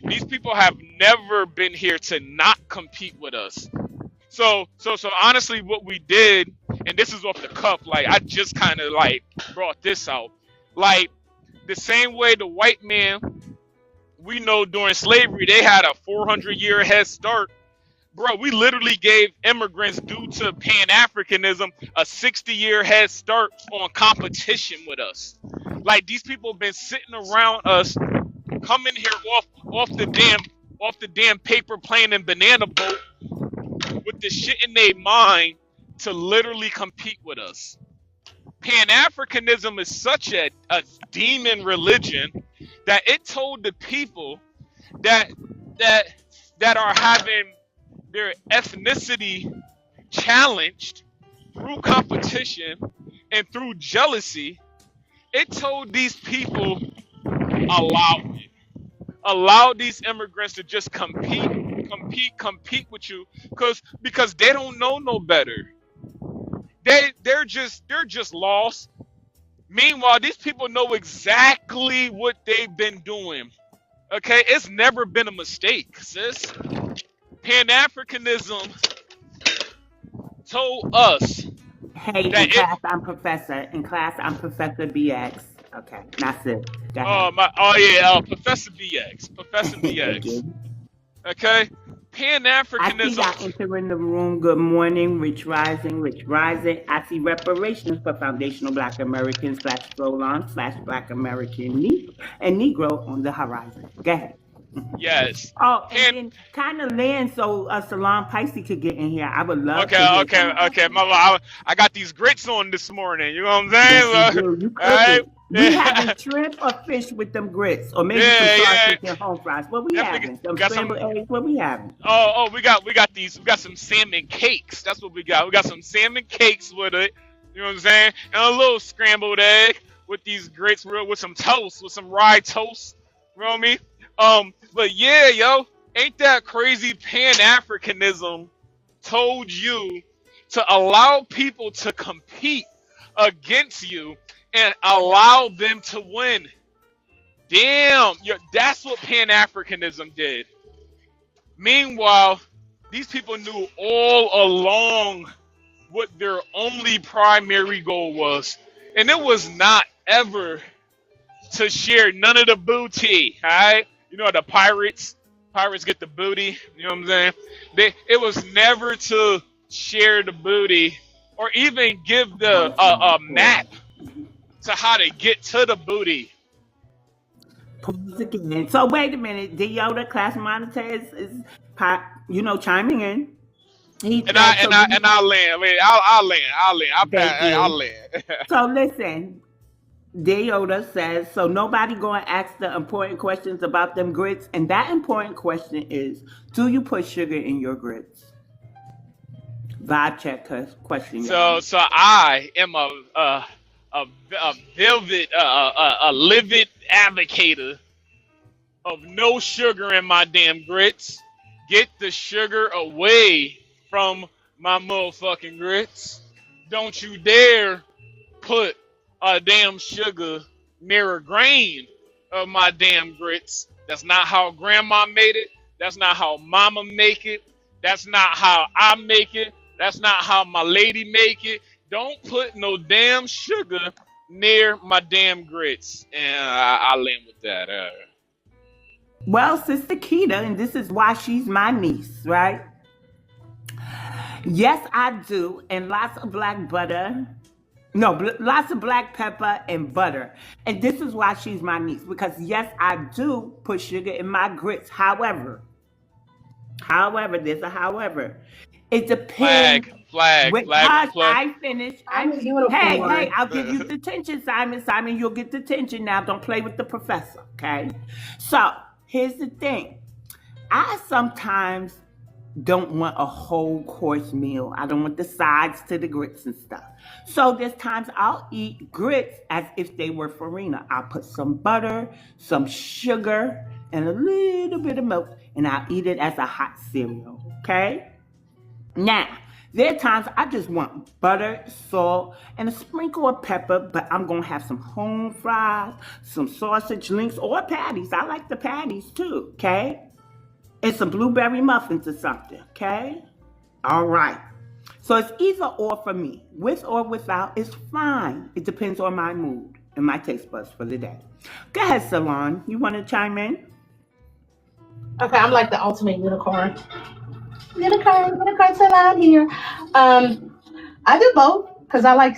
These people have never been here to not compete with us. So honestly, what we did, and this is off the cuff, like I just kind of like brought this out, like the same way the white man, we know during slavery they had a 400-year head start. Bro, we literally gave immigrants due to Pan-Africanism a 60-year head start on competition with us. Like these people have been sitting around us, coming here off the damn paper plane and banana boat with the shit in their mind to literally compete with us. Pan-Africanism is such a demon religion that it told the people that are having their ethnicity challenged through competition and through jealousy. It told these people, allow these immigrants to just compete with you, because they don't know no better. They're just lost. Meanwhile, these people know exactly what they've been doing. Okay, it's never been a mistake, sis. Pan-Africanism told us
Hey,
that
in class, I'm Professor. In class, I'm Professor BX. Okay, that's it. Go ahead.
Professor BX, Professor
Thank
BX.
you.
Okay,
I see
Pan-Africanism.
y'all entering the room. Good morning, Rich Rising, Rich Rising. I see reparations for foundational Black Americans / Solon / Black American and Negro on the horizon. Go ahead.
Yes.
Oh, and
Pan.
then kind of land so Salon Pisces could get in here. I would love to hear
Okay.
some of that.
I got these grits on this morning. You know what I'm
Yes, you
saying?
do. You
All right.
cooking. We having shrimp or fish with them grits, or maybe some
Yeah.
sausage and home fries. What we
Definitely
having? Some
got some.
scrambled eggs. What we having?
We got these. We got some salmon cakes. That's what we got. We got some salmon cakes with it. You know what I'm saying? And a little scrambled egg with these grits, with some toast, with some rye toast. You know what I mean? But yeah, yo, ain't that crazy? Pan-Africanism told you to allow people to compete against you and allow them to win. Damn, that's what Pan-Africanism did. Meanwhile, these people knew all along what their only primary goal was. And it was not ever to share none of the booty, alright? You know, the pirates get the booty, you know what I'm saying? It was never to share the booty or even give the a map to how to get to the booty.
Pause again. So wait a minute. D Yoda, class monitor is chiming in. He
And
said so.
I'll land. I mean, I'll land.
Thank
I'll
you.
land.
So listen. D Yoda says so. Nobody going to ask the important questions about them grits, and that important question is: do you put sugar in your grits? Vibe check question, y'all.
So I am a velvet a livid advocator of no sugar in my damn grits. Get the sugar away from my motherfucking grits. Don't you dare put a damn sugar near a grain of my damn grits. That's not how grandma made it. That's not how mama make it. That's not how I make it. That's not how my lady make it. Don't put no damn sugar near my damn grits. And I'll land with that.
Well, Sister Keita, and this is why she's my niece, right? Yes, I do, and lots of black butter. No, lots of black pepper and butter. And this is why she's my niece, because yes, I do put sugar in my grits. However, there's a however. It depends.
Flag.
I finished. Hey,
uniform.
I'll give you detention, Simon. Simon, you'll get detention now. Don't play with the professor, okay? So, here's the thing. I sometimes don't want a whole course meal. I don't want the sides to the grits and stuff. So there's times I'll eat grits as if they were farina. I'll put some butter, some sugar, and a little bit of milk, and I'll eat it as a hot cereal, okay? Now, There are times I just want butter, salt, and a sprinkle of pepper, but I'm gonna have some home fries, some sausage links, or patties. I like the patties too, okay? And some blueberry muffins or something, okay? All right. So it's either or for me. With or without is fine. It depends on my mood and my taste buds for the day. Go ahead, Salon. You want to chime in?
Okay, I'm like the ultimate unicorn. Unicorn salad here. I do both because I like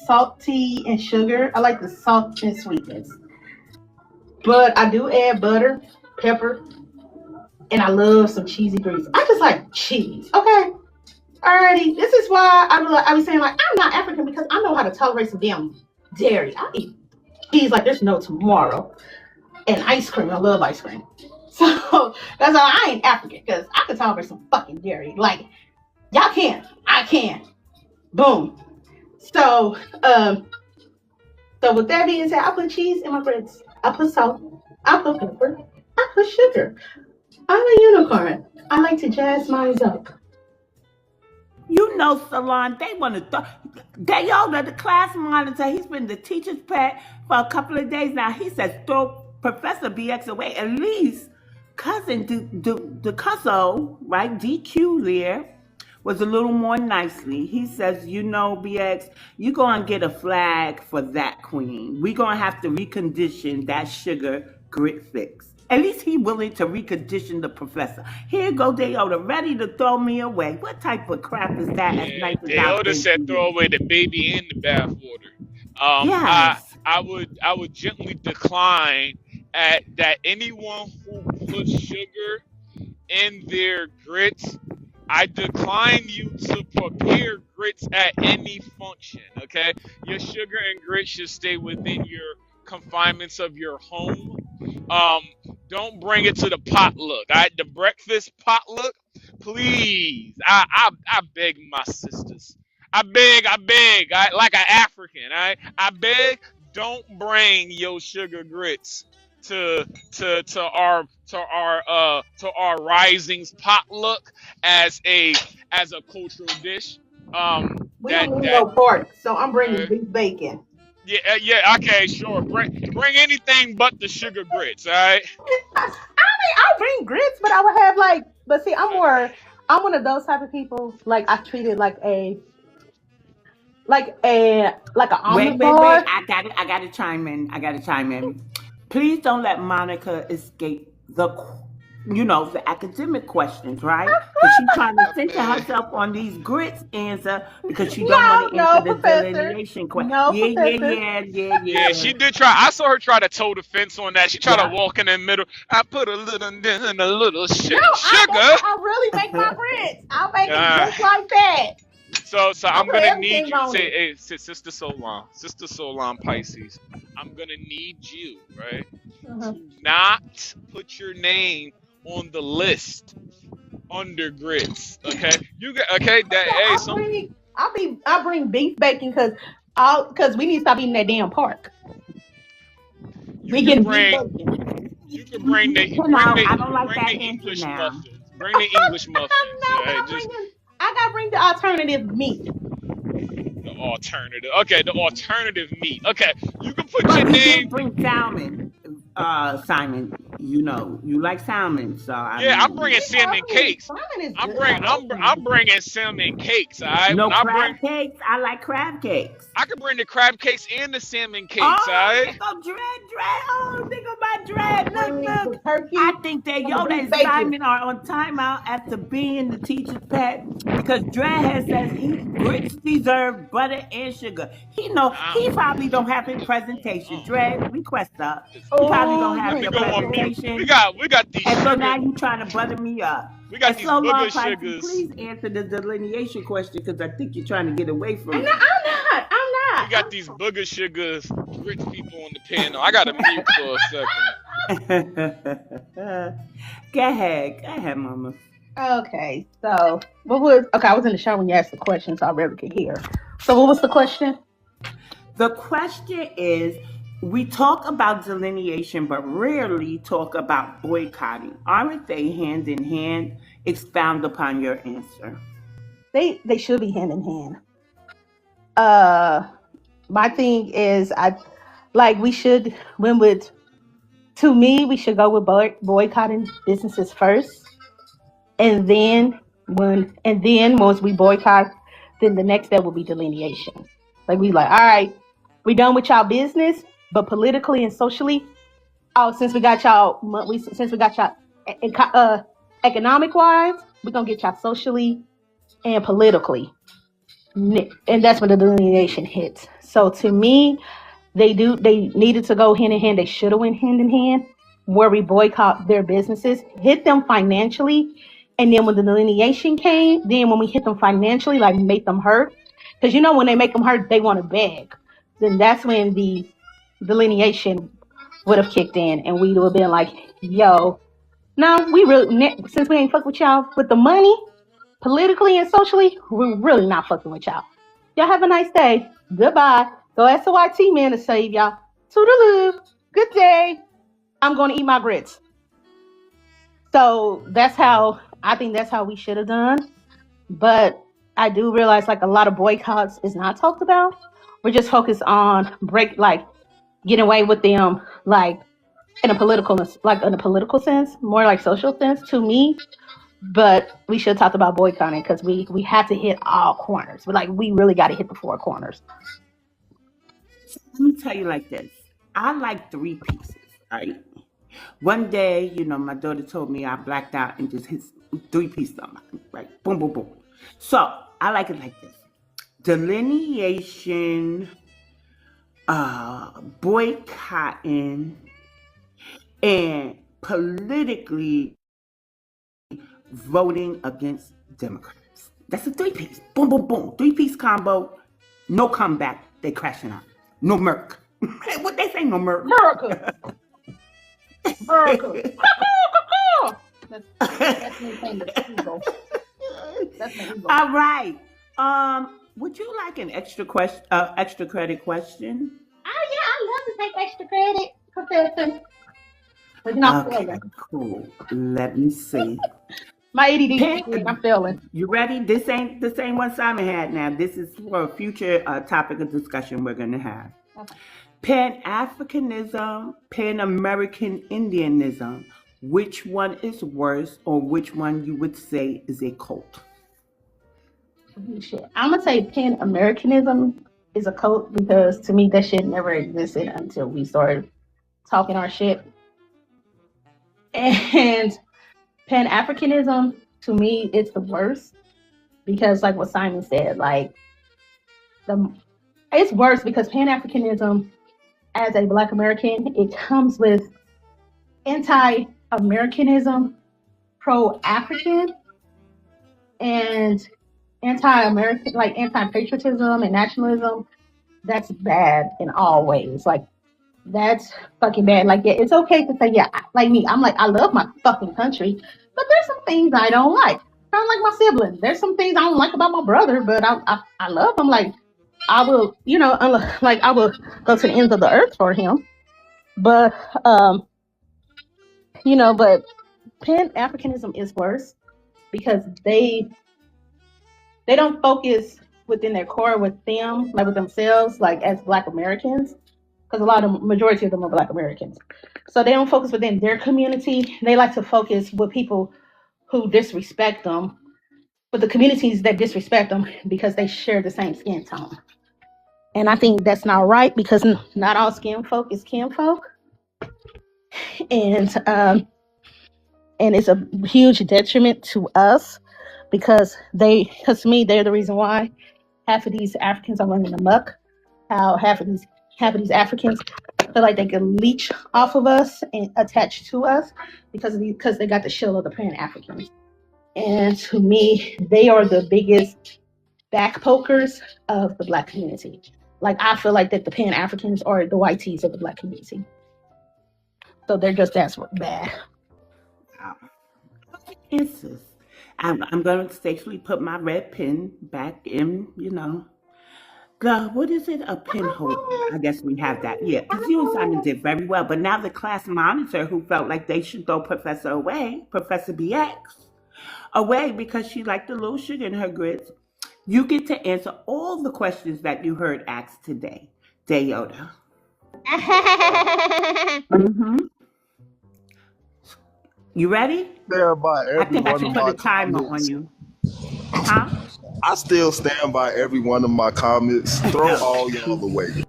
salty and sugar. I like the salt and sweetness, but I do add butter, pepper, and I love some cheesy grease. I just like cheese. Okay, alrighty. This is why I was saying like I'm not African because I know how to tolerate some damn dairy. I eat cheese like there's no tomorrow, and ice cream. I love ice cream. So that's why I ain't African because I can tolerate some fucking dairy. Like y'all can, I can. Boom. So so with that being said, I put cheese in my grits. I put salt. I put pepper. I put sugar. I'm a unicorn. I like to jazz mine up.
You know, Salon, they want to they older, the class monitor, he's been the teacher's pet for a couple of days now. He says throw Professor BX away. At least cousin the Cuzzo, right? DQ there was a little more nicely. He says, you know, BX, you're gonna get a flag for that queen. We're gonna have to recondition that sugar grit fix. At least he willing to recondition the professor. Here go Deoda, ready to throw me away. What type of crap is that as
Yeah,
nice as I've
Deoda
been to
said throw
you?
away the baby in the bathwater. I
Yes.
I would gently decline at that anyone who puts sugar in their grits. I decline you to prepare grits at any function. Okay, your sugar and grits should stay within your confinements of your home. Um, don't bring it to the potluck. All right, the breakfast potluck, please. I beg my sisters. I beg. Like an African. I beg. Don't bring your sugar grits to our risings potluck as a cultural dish.
We
That
don't need
that
no pork, so I'm bringing
uh,
beef bacon.
yeah, yeah, okay, sure. Bring anything but the sugar grits, all right?
I mean, I'll bring grits, but I would have like, but see,
Uh,
I'm one of those type of people. Like I treat it like an
Wait,
omelet
wait, wait.
bar.
I gotta chime in. I gotta chime in. Please don't let Monica escape the academic questions, right? Because she's trying to center
man.
herself on these grits answer because she don't want
No,
to answer
no,
the
professor.
delineation question.
No,
Yeah, yeah,
professor.
yeah, yeah,
Yeah,
yeah,
she did try. I saw her try to toe the fence on that. She tried to
yeah.
walk in the middle. I put a little and a little
No,
sugar.
I really make my grits. I'll make it
Uh,
just like that.
so
I
I'm
put
gonna need
everything
you.
on
Say,
it.
hey, Sister Solon Pisces. I'm gonna need you, right,
Uh-huh.
to not put your name on the list under grits. Okay, you got okay. That
So
hey, some
I'll bring beef bacon because we need to stop eating that damn pork.
you
We
can
getting beef
bring
bacon.
you can
I don't like
bring the
that answer
English
now.
muffins. Bring the English muffins.
No,
All
but
right, just
I gotta bring the alternative meat.
the alternative. Okay, the alternative meat. Okay, you can put
Well,
your
he
name.
did bring salmon, Simon. You know, you like salmon, so I
Yeah, I'm
mean,
bringing salmon cakes.
Salmon is good. I love
I'm
salmon.
bringing salmon cakes. All right,
no crab cakes. I like crab cakes.
I can bring the crab cakes and the salmon cakes. All
Oh,
right.
they go dread. Oh, they go by dread.
Bring me
Look.
the turkey
I think that
and the
Yoda
beef
and
bacon.
Simon are on timeout after being the teacher's pet because Dread says grits deserve butter and sugar. He probably don't have his presentation.
Oh,
Dread, request up. You probably
Oh,
don't
you
have
let me
your
ain't
go on
playing.
mute.
presentation.
We got these
And so
sugar.
now you trying to butter me up.
We got
And
these
so long,
booger
Pisces,
sugars.
please answer the delineation question because I think you're trying to get away
I'm
from
not.
me.
I'm not. I'm
We
not.
got these booger sugars. Rich people on the panel. I got to mute for a second.
Go ahead, Mama.
Okay, so what was okay? I was in the shower when you asked the question, so I really could hear. So what was the question?
The question is we talk about delineation, but rarely talk about boycotting. Aren't they hand in hand? Expound upon your answer.
they should be hand in hand. Uh, my thing is, I like we should when with to me we should go with boycotting businesses first, and then once we boycott, then the next step will be delineation. Like we like, all right, we done with y'all business, but politically and socially, oh, since we got y'all economic wise, we're gonna get y'all socially and politically, and that's when the delineation hits. So to me, they needed to go hand in hand. They should have went hand in hand, where we boycott their businesses, hit them financially, and then when the delineation came, then when we hit them financially, like make them hurt, because when they make them hurt, they want to beg. Then that's when the delineation would have kicked in, and we would have been like, "Yo, no, we really since we ain't fuck with y'all with the money, politically and socially, we're really not fucking with y'all. Y'all have a nice day. Goodbye. Go ask the YT man to save y'all. Toodaloo. Good day. I'm going to eat my grits." So I think that's how we should have done. But I do realize like a lot of boycotts is not talked about. We're just focused on getting away with them like in a political sense, more like social sense to me. But we should talk about boycotting because we have to hit all corners. But like we really got to hit the four corners.
Let me tell you like this. I like three pieces, right? One day, my daughter told me I blacked out and just hit three pieces on mine, right? Boom, boom, boom. So I like it like this: delineation, boycotting, and politically voting against Democrats. That's a three piece. Boom, boom, boom. Three-piece combo. No comeback. They crashing out. No Merc. What they say? No Merc.
America. America. That's me saying the eagle. That's my eagle.
All right. Would you like an extra credit question?
Oh yeah, I love to take extra credit, Professor. But not
Okay,
failing.
cool. Let me see.
My ADD
Pen,
kicking in, I'm failing.
you ready? This ain't the same one Simon had now. This is for a future topic of discussion we're going to have.
Okay.
Pan Africanism, Pan American Indianism. Which one is worse, or which one you would say is a cult?
Shit. I'm gonna say Pan Americanism is a cult because to me that shit never existed until we started talking our shit. And Pan Africanism to me it's the worst because like what Simon said, like the it's worse because Pan Africanism as a Black American it comes with anti-Americanism, pro-African, and anti-American, like anti-patriotism and nationalism. That's bad in all ways. Like that's fucking bad. Like yeah, it's okay to say yeah. Like me, I'm like I love my fucking country, but there's some things I don't like. I don't like my siblings. There's some things I don't like about my brother, but I love him. Like I will, like I will go to the ends of the earth for him. But but Pan Africanism is worse because they don't focus within their core with them, like with themselves, like as Black Americans, because a lot of majority of them are Black Americans. So they don't focus within their community. They like to focus with people who disrespect them, with the communities that disrespect them because they share the same skin tone. And I think that's not right because not all skin folk is kinfolk, and it's a huge detriment to us because to me, they're the reason why half of these Africans are running amok. How half of these Africans feel like they can leech off of us and attach to us because they got the shell of the Pan Africans. And to me, they are the biggest back pokers of the Black community. Like I feel like that the Pan Africans are the YTs of the Black community. So they're just that bad.
Wow. Answers. I'm going to safely put my red pen back in, what is it? A pen holder. I guess we have that. Yeah, because you and Simon did very well. But now the class monitor who felt like they should throw Professor BX, away because she liked the little sugar in her grits, You get to answer all the questions that you heard asked today, Dayota. Mm-hmm. You ready?
Stand by
I
every
think I
one
should
of
put
my
a timer on
comments.
you. Huh?
I still stand by every one of my comments. Throw all y'all away.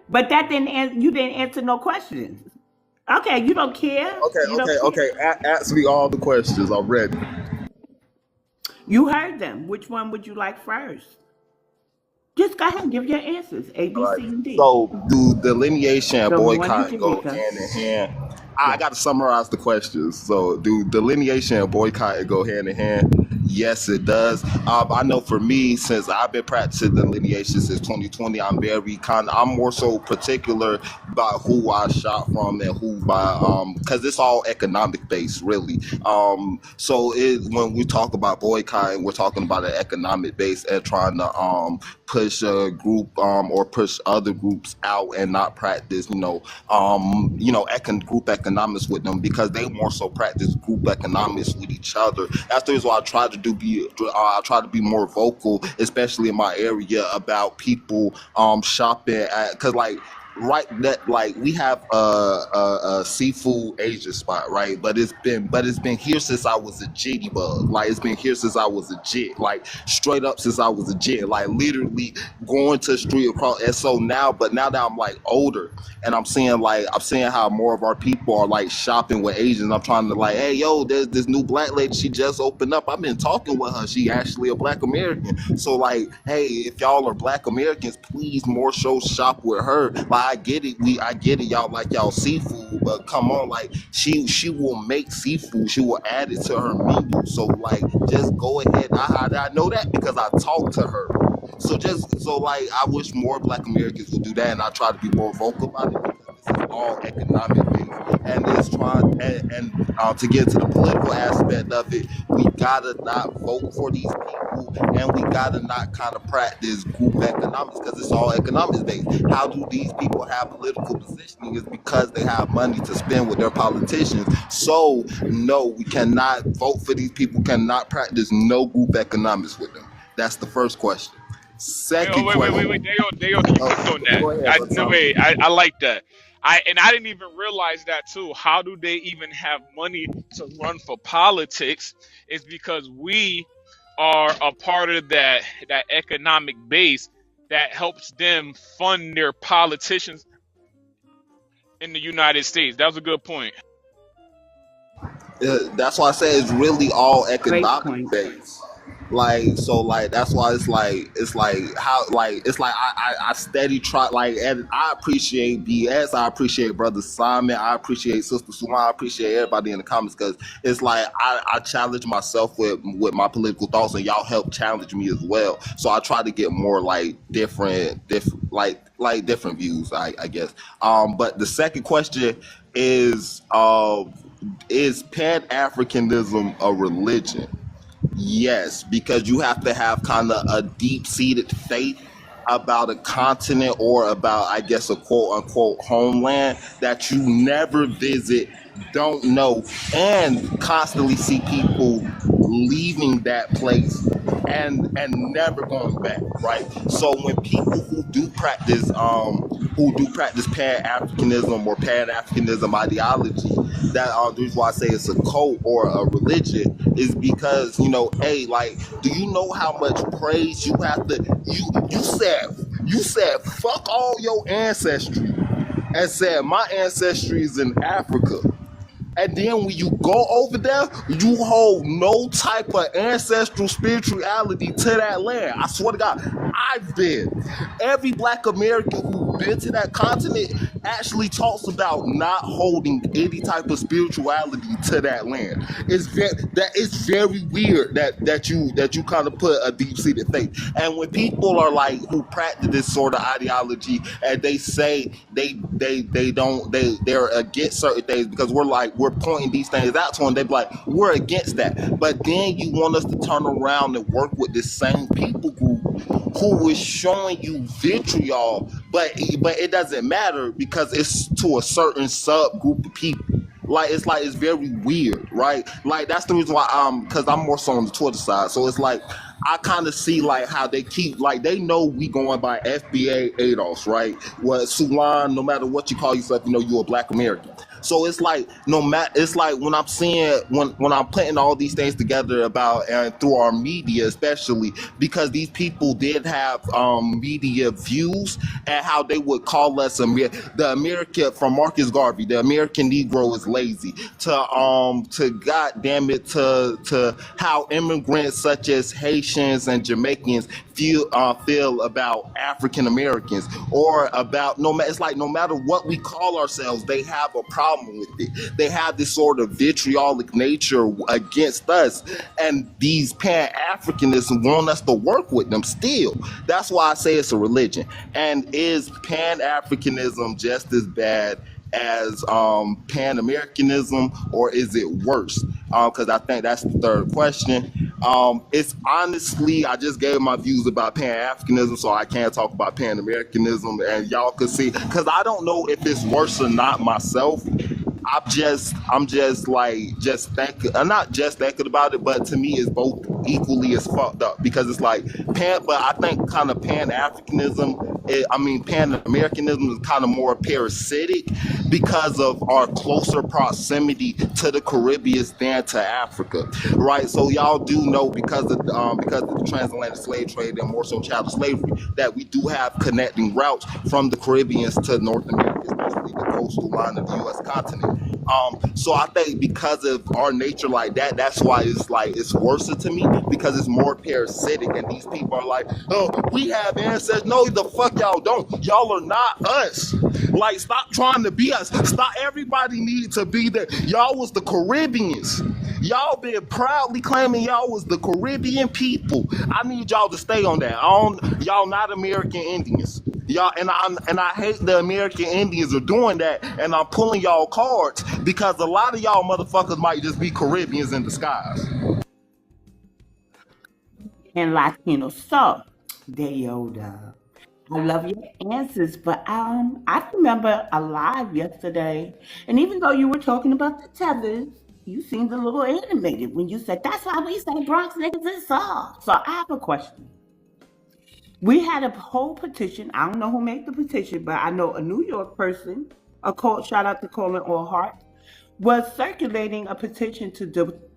But that didn't you didn't answer no questions. Okay, you don't care. You don't care.
Okay. Ask me all the questions. I'm ready.
You heard them. Which one would you like first? Just go ahead and give your answers. A,
All
B,
right.
C, and D.
So, do delineation and
Good morning,
boycott go
Jamaica.
hand in hand? I
Yes.
got to summarize the questions. So, do delineation and boycott go hand in hand? Yes, it does. I know for me, since I've been practicing delineation since 2020, I'm more so particular about who I shop from and who buy, because it's all economic based, really. When we talk about boycotting, we're talking about an economic base and trying to push a group or push other groups out and not practice group economics with them, because they more so practice group economics with each other. That's the reason why I try to be more vocal, especially in my area, about people shopping at, because we have a seafood Asia spot, right? But it's been here since I was a jitty bug. Like, it's been here since I was a jit, like straight up since I was a jit, like literally going to the street across. And so now that I'm like older, and I'm seeing how more of our people are like shopping with Asians. I'm trying to like, hey yo, there's this new black lady, she just opened up. I've been talking with her. She actually a black American. So like, hey, if y'all are black Americans, please more so shop with her. Like, I get it, y'all like y'all seafood, but come on, like she will make seafood, she will add it to her menu. So like, just go ahead. I know that because I talked to her. I wish more black Americans would do that, and I try to be more vocal about it, because this is all economic based. And it's trying and to get to the political aspect of it, we gotta not vote for these people, and we gotta not kind of practice group economics, because it's all economics based. How do these people have political positioning? Is because they have money to spend with their politicians. So no, we cannot vote for these people, cannot practice no group economics with them. That's the first question.
Wait, oh,
Second
wait.
question.
Dale, you cooked on that.
Go ahead,
No,
Batam.
wait, I like that. I didn't even realize that too. How do they even have money to run for politics? It's because we are a part of that economic base that helps them fund their politicians in the United States. That was a good point.
That's why I say it's really all
Great
economic
point.
based. That's why I steady try, like, and I appreciate BS, I appreciate brother Simon, I appreciate sister Suman, I appreciate everybody in the comments, because it's like I challenge myself with my political thoughts, and y'all help challenge me as well. So I try to get more like different different views, I guess. But the second question is Pan-Africanism a religion? Yes, because you have to have kind of a deep-seated faith about a continent, or about, I guess, a quote-unquote homeland that you never visit, don't know, and constantly see people leaving that place and never going back, right? So when people who do practice Pan-Africanism or Pan-Africanism ideology, that the reason why I say it's a cult or a religion is because, hey, like, do you know how much praise you have to you said fuck all your ancestry, and said my ancestry is in Africa. And then when you go over there, you hold no type of ancestral spirituality to that land. I swear to God, I've been. Every black American who's been to that continent actually talks about not holding any type of spirituality to that land. It's very weird that you kind of put a deep seated faith. And when people are like, who practice this sort of ideology, and they say they're against certain things, because we're pointing these things out to them, they be like, we're against that. But then you want us to turn around and work with this same people group who is showing you vitriol, but it doesn't matter, because it's to a certain subgroup of people. It's very weird, right? Like, that's the reason why because I'm more so on the Twitter side. So it's like, I kind of see like how they keep like they know we going by FBA ADOS, right? Well, Sulan, no matter what you call yourself, you know you're a Black American. So it's like no matter it's like when I'm seeing when I'm putting all these things together about and through our media, especially because these people did have media views and how they would call us the American from Marcus Garvey, the American Negro is lazy to God damn it to how immigrants such as Haitians and Jamaicans feel about African Americans or about it's like no matter what we call ourselves, they have a problem with it. They have this sort of vitriolic nature against us, and these Pan Africanists want us to work with them still. That's why I say it's a religion. And is Pan Africanism just as bad as Pan Americanism, or is it worse? Because I think that's the third question. It's honestly, I just gave my views about Pan Africanism, so I can't talk about Pan Americanism, and y'all could see because I don't know if it's worse or not myself. I'm just like just thinking. I'm not just thinking about it, but to me, it's both equally as fucked up because it's like Pan. But I think kind of Pan Africanism. I mean, Pan Americanism is kind of more parasitic because of our closer proximity to the Caribbean than to Africa, right? So y'all do know because of the transatlantic slave trade and more so chattel slavery that we do have connecting routes from the Caribbean to North America, especially the coastal line of the U.S. continent. So I think because of our nature like that, that's why it's like it's worse to me because it's more parasitic, and these people are like, oh, we have ancestors. No, the fuck y'all don't. Y'all are not us. Like, stop trying to be us. Stop. Everybody need to be there. Y'all was the Caribbeans. Y'all been proudly claiming y'all was the Caribbean people. I need y'all to stay on that. Y'all not American Indians. Y'all and I hate the American Indians are doing that, and I'm pulling y'all cards because a lot of y'all motherfuckers might just be Caribbeans in disguise.
And Latino. So, Yoda. I love your answers, but I remember alive yesterday, and even though you were talking about the tethers, you seemed a little animated when you said that's why we say Bronx niggas is soft. So I have a question. We had a whole petition. I don't know who made the petition, but I know a New York person, shout out to Colin Allhart, was circulating a petition to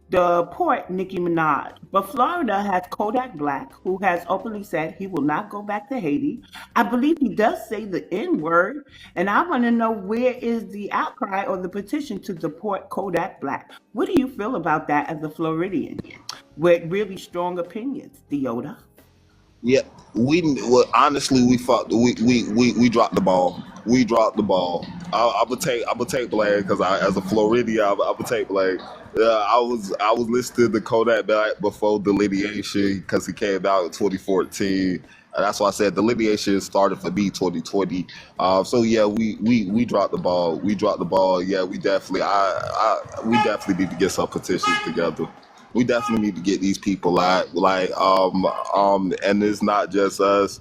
deport Nicki Minaj. But Florida has Kodak Black, who has openly said he will not go back to Haiti. I believe he does say the N word. And I want to know where is the outcry or the petition to deport Kodak Black? What do you feel about that as a Floridian with really strong opinions, Deoda?
Yeah, honestly we fucked. We dropped the ball. We dropped the ball. I would take blame because as a Floridian, I would take blame. I was listed to Kodak back before the litigation because he came out in 2014. That's why I said the litigation started for me 2020. So yeah, we dropped the ball. We dropped the ball. Yeah, we definitely need to get some petitions together. We definitely need to get these people out. Like and it's not just us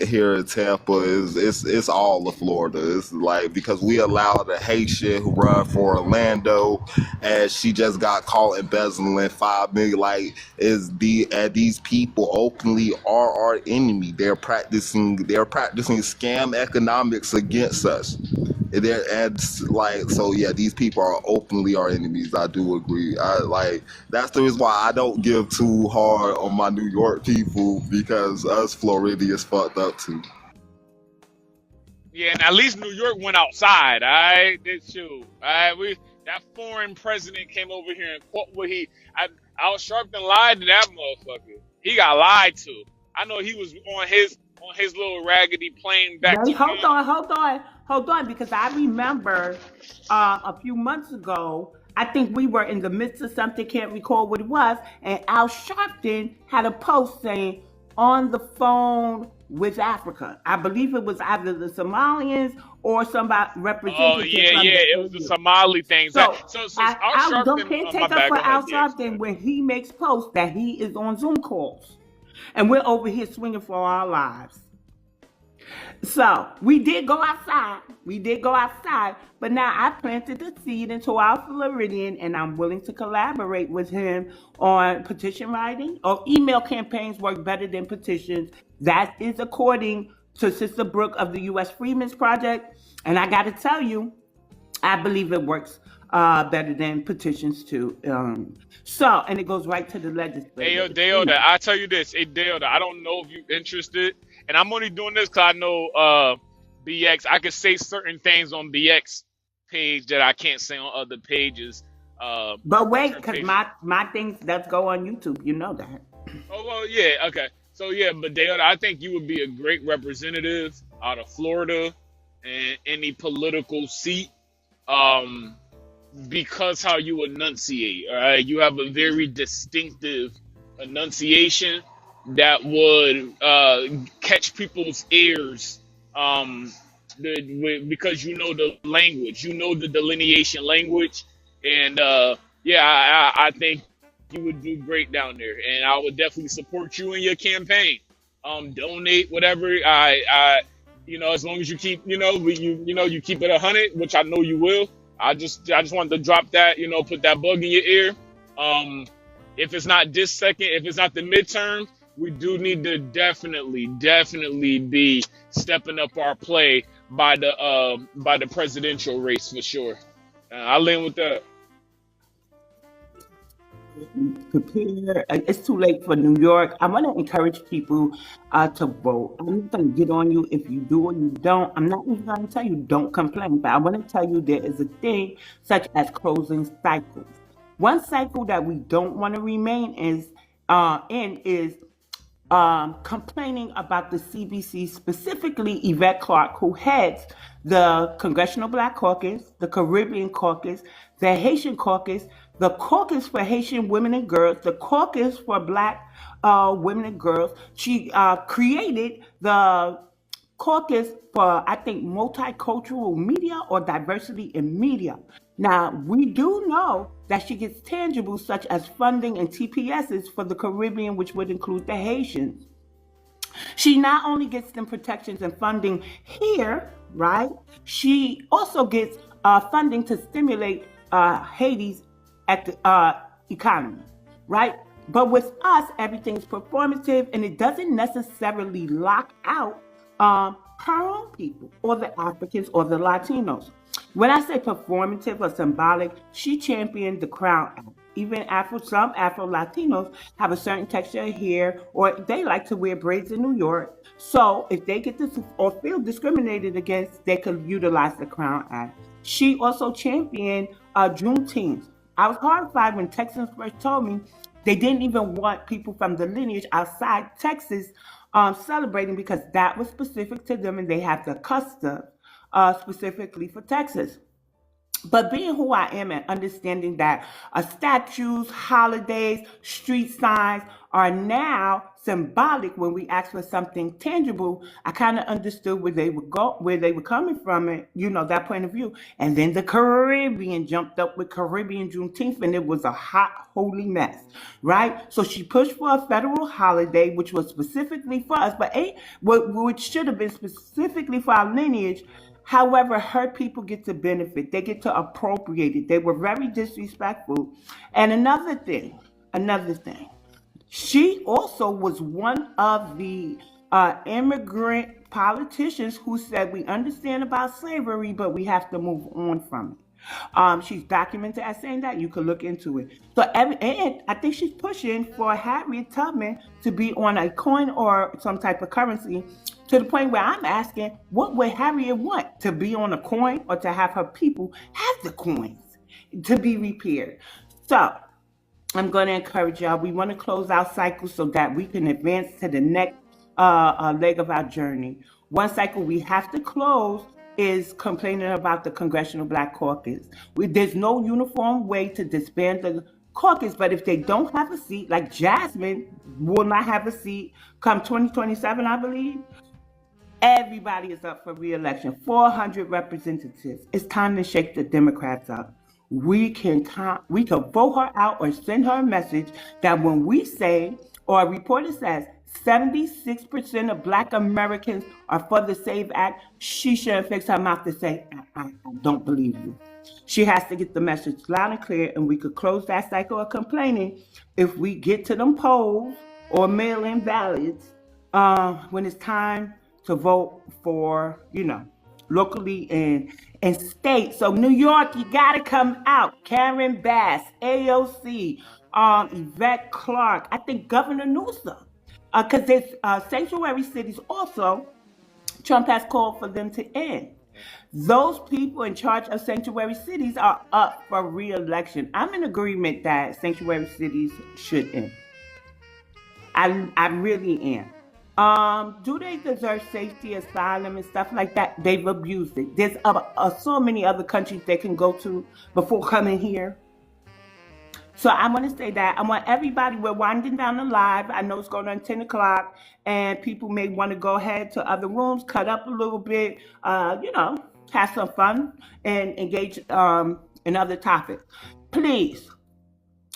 here in Tampa. It's all of Florida. It's like because we allowed a Haitian who run for Orlando, and she just got caught embezzling 5 million. Like and these people openly are our enemy. They're practicing scam economics against us. And like so, yeah. These people are openly our enemies. I do agree. I like that's the reason why I don't give too hard on my New York people because us Floridians fucked up too.
Yeah, and at least New York went outside. All right, did too. All right, we that foreign president came over here and quote what he. Al Sharpton lied to that motherfucker. He got lied to. I know he was on his little raggedy plane back
Wait,
to
hold on, because I remember a few months ago, I think we were in the midst of something, can't recall what it was, and Al Sharpton had a post saying, on the phone with Africa. I believe it was either the Somalians or somebody
Oh
representative
yeah,
from
yeah.
the
It was the
area.
Somali things.
So
So Al
I don't
Sharpton.
can't
Oh, my
take up
bad.
for
Go ahead.
Al
Yeah, go
Sharpton
ahead.
when he makes posts that he is on Zoom calls. And we're over here swinging for our lives. So we did go outside. We did go outside, but now I planted the seed into our Floridian, and I'm willing to collaborate with him on petition writing or email campaigns work better than petitions. That is according to Sister Brooke of the U.S. Freedmen's Project. And I got to tell you, I believe it works better than petitions too. And it goes right to the
Hey,
legislator.
yo, Deoda, I tell you this. Hey, Deoda, I don't know if you're interested, and I'm only doing this because I know BX. I can say certain things on BX page that I can't say on other pages.
But wait,
Certain
because
pages.
my things does go on YouTube. You know that.
Oh well, yeah, okay. So yeah, but Deoda, I think you would be a great representative out of Florida and any political seat. Um, because how you enunciate. All right, you have a very distinctive enunciation that would catch people's ears. Because you know the language, you know the delineation language, and yeah, I think you would do great down there, and I would definitely support you in your campaign. Donate whatever as long as you keep, you keep it 100, which I know you will. I just wanted to drop that, put that bug in your ear. Um, if it's not this second, if it's not the midterm, we do need to definitely be stepping up our play by the presidential race for sure. I'll end with that.
Prepare. It's too late for New York. I want to encourage people to vote. I'm not going to get on you if you do or you don't. I'm not even going to tell you don't complain, but I want to tell you there is a thing such as closing cycles. One cycle that we don't want to remain in is complaining about the CBC, specifically Yvette Clarke, who heads the Congressional Black Caucus, the Caribbean Caucus, the Haitian Caucus, the Caucus for Haitian Women and Girls, the Caucus for Black Women and Girls. She created the caucus for, I think, multicultural media or diversity in media. Now, we do know that she gets tangibles such as funding and TPSs for the Caribbean, which would include the Haitians. She not only gets them protections and funding here, right? She also gets funding to stimulate Haiti's economy, right? But with us, everything's performative and it doesn't necessarily lock out her own people or the Africans or the Latinos. When I say performative or symbolic, she championed the Crown Act. Even some Afro Latinos have a certain texture of hair, or they like to wear braids in New York. So if they get this or feel discriminated against, they could utilize the Crown Act. She also championed Juneteenth. I was horrified when Texans first told me they didn't even want people from the lineage outside Texas celebrating because that was specific to them and they have the custom specifically for Texas. But being who I am and understanding that statues, holidays, street signs are now symbolic when we ask for something tangible, I kind of understood where they were coming from, and that point of view. And then the Caribbean jumped up with Caribbean Juneteenth, and it was a hot, holy mess, right? So she pushed for a federal holiday, which was specifically for us, but which should have been specifically for our lineage. However, her people get to benefit. They get to appropriate it. They were very disrespectful. And another thing, she also was one of the immigrant politicians who said, we understand about slavery, but we have to move on from it. She's documented as saying that. You could look into it. And I think she's pushing for Harriet Tubman to be on a coin or some type of currency, to the point where I'm asking, what would Harriet want? To be on a coin or to have her people have the coins to be repaired? So I'm going to encourage y'all. We want to close our cycle so that we can advance to the next leg of our journey. One cycle we have to close is complaining about the Congressional Black Caucus. There's no uniform way to disband the caucus, but if they don't have a seat, like Jasmine will not have a seat come 2027, I believe. Everybody is up for re-election. 400 representatives. It's time to shake the Democrats up. We can vote her out or send her a message that when we say, or a reporter says, 76% of Black Americans are for the SAVE Act. She shouldn't fix her mouth to say, I don't believe you. She has to get the message loud and clear, and we could close that cycle of complaining if we get to them polls or mail in ballots when it's time to vote for, locally and state. So New York, you gotta come out. Karen Bass, AOC, Yvette Clarke, I think Governor Newsom. Because there's sanctuary cities also, Trump has called for them to end. Those people in charge of sanctuary cities are up for re-election. I'm in agreement that sanctuary cities should end. I really am. Do they deserve safety, asylum, and stuff like that? They've abused it. There's so many other countries they can go to before coming here. So I want to say that I want everybody, we're winding down the live. I know it's going on 10 o'clock, and people may want to go ahead to other rooms, cut up a little bit, have some fun, and engage in other topics. Please,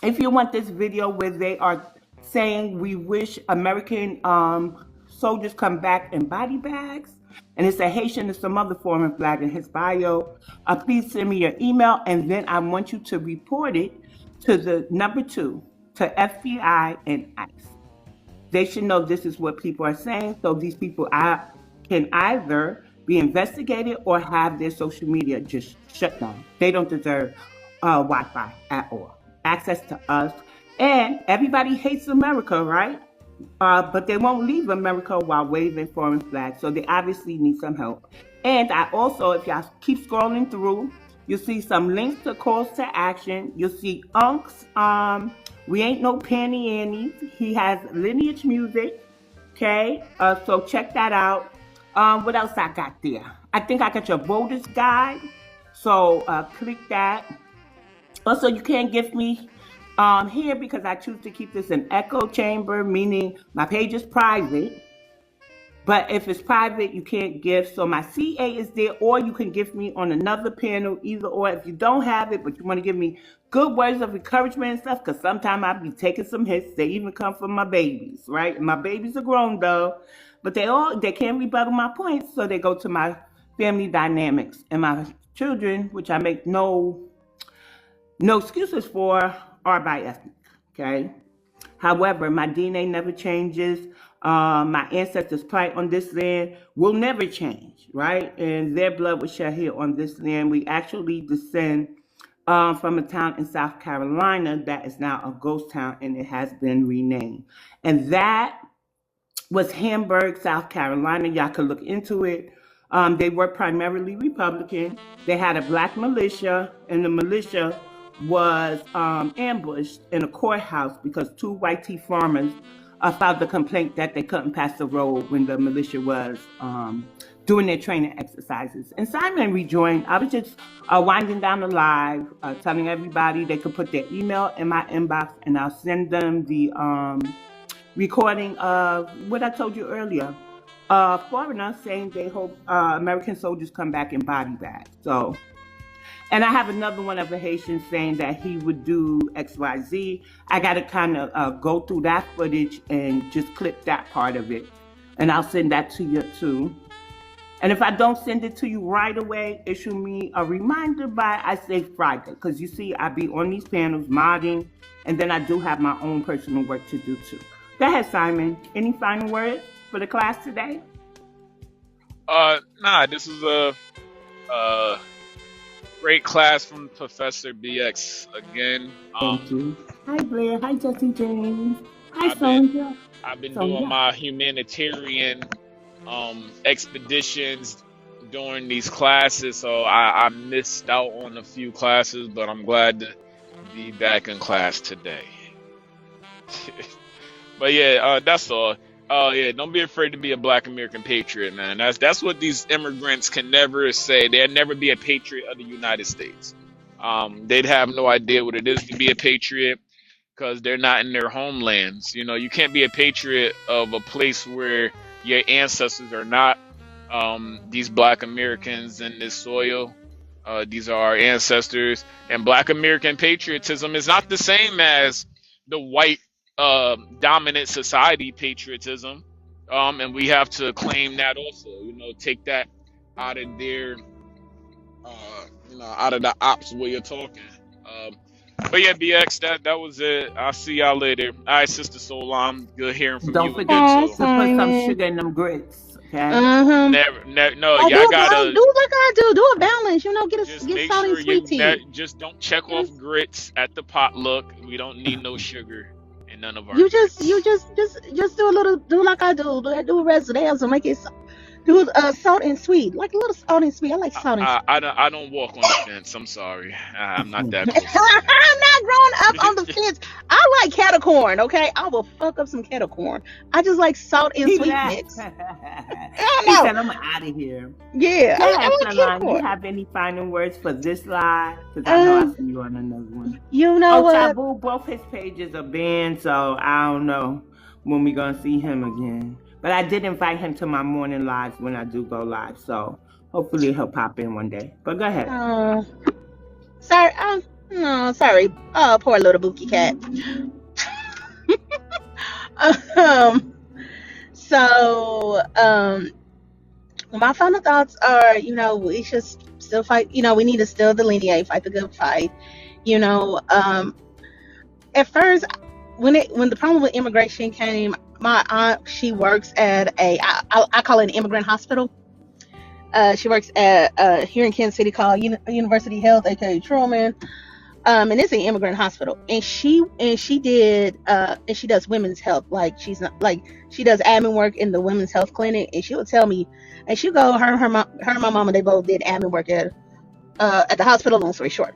if you want this video where they are saying we wish American soldiers come back in body bags, and it's a Haitian and some other foreign flag in his bio, please send me your email, and then I want you to report it to the number 2, to FBI and ICE. They should know this is what people are saying, so these people can either be investigated or have their social media just shut down. They don't deserve Wi-Fi at all. Access to us. And everybody hates America, right? But they won't leave America while waving foreign flags, so they obviously need some help. And I also, if y'all keep scrolling through, you'll see some links to calls to action. You'll see Unc's, We Ain't No Panty Annie. He has lineage music, okay? So check that out. What else I got there? I think I got your voters guide, so click that. Also, you can't gift me here because I choose to keep this an echo chamber, meaning my page is private. But if it's private, you can't gift. So my CA is there, or you can gift me on another panel, either or. If you don't have it, but you want to give me good words of encouragement and stuff, because sometimes I'll be taking some hits. They even come from my babies, right? And my babies are grown though, but they can't rebuttal my points, so they go to my family dynamics. And my children, which I make no excuses for, are by ethnic, okay? However, my DNA never changes. My ancestors' plight on this land will never change, right? And their blood was shed here on this land. We actually descend from a town in South Carolina that is now a ghost town, and it has been renamed. And that was Hamburg, South Carolina. Y'all could look into it. They were primarily Republican. They had a black militia, and the militia was ambushed in a courthouse because 2 white tea farmers filed the complaint that they couldn't pass the road when the militia was doing their training exercises. And Simon rejoined. I was just winding down the live, telling everybody they could put their email in my inbox, and I'll send them the recording of what I told you earlier. Foreigners saying they hope American soldiers come back in body bags. So. And I have another one of a Haitian saying that he would do XYZ. I got to kind of go through that footage and just clip that part of it. And I'll send that to you too. And if I don't send it to you right away, issue me a reminder by, I say, Friday. Because you see, I be on these panels modding. And then I do have my own personal work to do too. Go ahead, Simon. Any final words for the class today?
Nah, this is a great class from Professor BX again.
Thank you. Hi, Blair. Hi, Jesse James. Hi,
Sonja.
Sonja.
I've been doing my humanitarian expeditions during these classes, so I missed out on a few classes, but I'm glad to be back in class today. But yeah, that's all. Yeah, don't be afraid to be a Black American patriot, man. That's what these immigrants can never say. They'll never be a patriot of the United States. They'd have no idea what it is to be a patriot because they're not in their homelands. You know, you can't be a patriot of a place where your ancestors are not. These Black Americans in this soil, these are our ancestors. And Black American patriotism is not the same as the white dominant society patriotism, and we have to claim that also. Take that out of their, out of the ops where you're talking. Um, but yeah, BX, that was it. I'll see y'all later. All right, Sister Solam, good hearing from
Don't
you again
forget
Oh,
too.
to put some
Simon.
sugar in them grits, okay?
Uh-huh.
Never, never, no,
Like
y'all
do
gotta
like I do. Do a balance.
just
Get
make
salt and
sure
sweet tea.
just don't check
You know,
off grits at the potluck. We don't need no sugar in none of our
you
grits.
just do a little. Do like I do. Do a residence and make it. Do salt and sweet. Like a little salt and sweet. I like salt and sweet.
I don't walk on the fence. I'm sorry. I'm not that
I'm
close to the fence.
not growing up on the fence. I like kettle corn, okay? I will fuck up some kettle corn. I just like salt and
He
sweet
left.
mix. I
He
don't
said,
know.
I'm out of here.
Yeah,
Go
I
ahead,
like kettle
Salon. You
corn.
have any final words for this live? Because I know I'll
Um,
see you on another one.
you know
Oh,
what?
Taboo, both his pages are banned, so I don't know when we're going to see him again. But I did invite him to my morning lives when I do go live, so hopefully he'll pop in one day. But go ahead.
Sorry. No, sorry. Oh, poor little Bookie cat. um, so, my final thoughts are, we should still fight. We need to still delineate, fight the good fight. You know, at first, when the problem with immigration came, my aunt, she works at I call it an immigrant hospital. She works at here in Kansas City called University Health, aka Truman. And it's an immigrant hospital, and she did and she does women's health. Like, she's not like, she does admin work in the women's health clinic, and she would tell me, and she go, her and my mama, they both did admin work at the hospital. Long story short,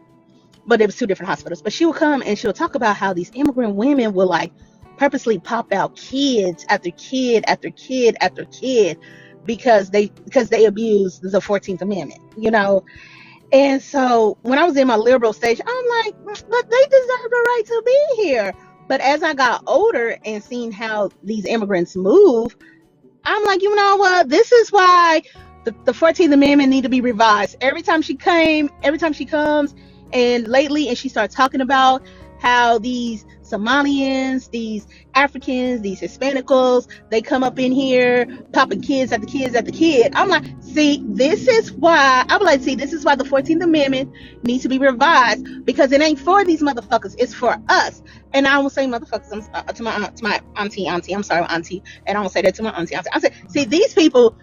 but it was two different hospitals. But she would come and she would talk about how these immigrant women will like purposely pop out kids after kid after kid after kid because they abuse the 14th Amendment, And so when I was in my liberal stage, I'm like, but they deserve the right to be here. But as I got older and seen how these immigrants move, I'm like, you know what? This is why the 14th Amendment need to be revised. Every time she comes, and lately, and she starts talking about how these Somalians, these Africans, these Hispanicals, they come up in here popping kids at the kids at the kid. I'm like, see, this is why the 14th Amendment needs to be revised, because it ain't for these motherfuckers, it's for us. And I won't say motherfuckers to my auntie. I'm sorry, auntie. And I won't say that to my auntie. I said, see, these people,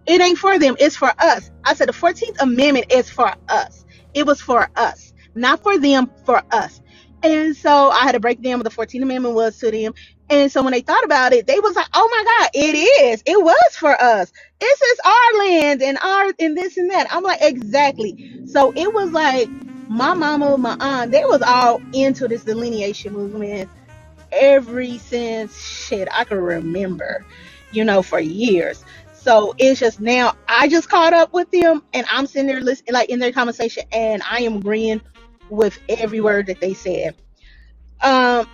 it ain't for them, it's for us. I said the 14th Amendment is for us. It was for us, not for them, for us. And so I had to break down what the 14th Amendment was to them. And so when they thought about it, they was like, oh my God, it was for us. This is our land and this and that. I'm like, exactly. So it was like my mama, my aunt, they was all into this delineation movement ever since shit I could remember, for years. So it's just now I just caught up with them, and I'm sitting there listening, like in their conversation, and I am agreeing with every word that they said. Um,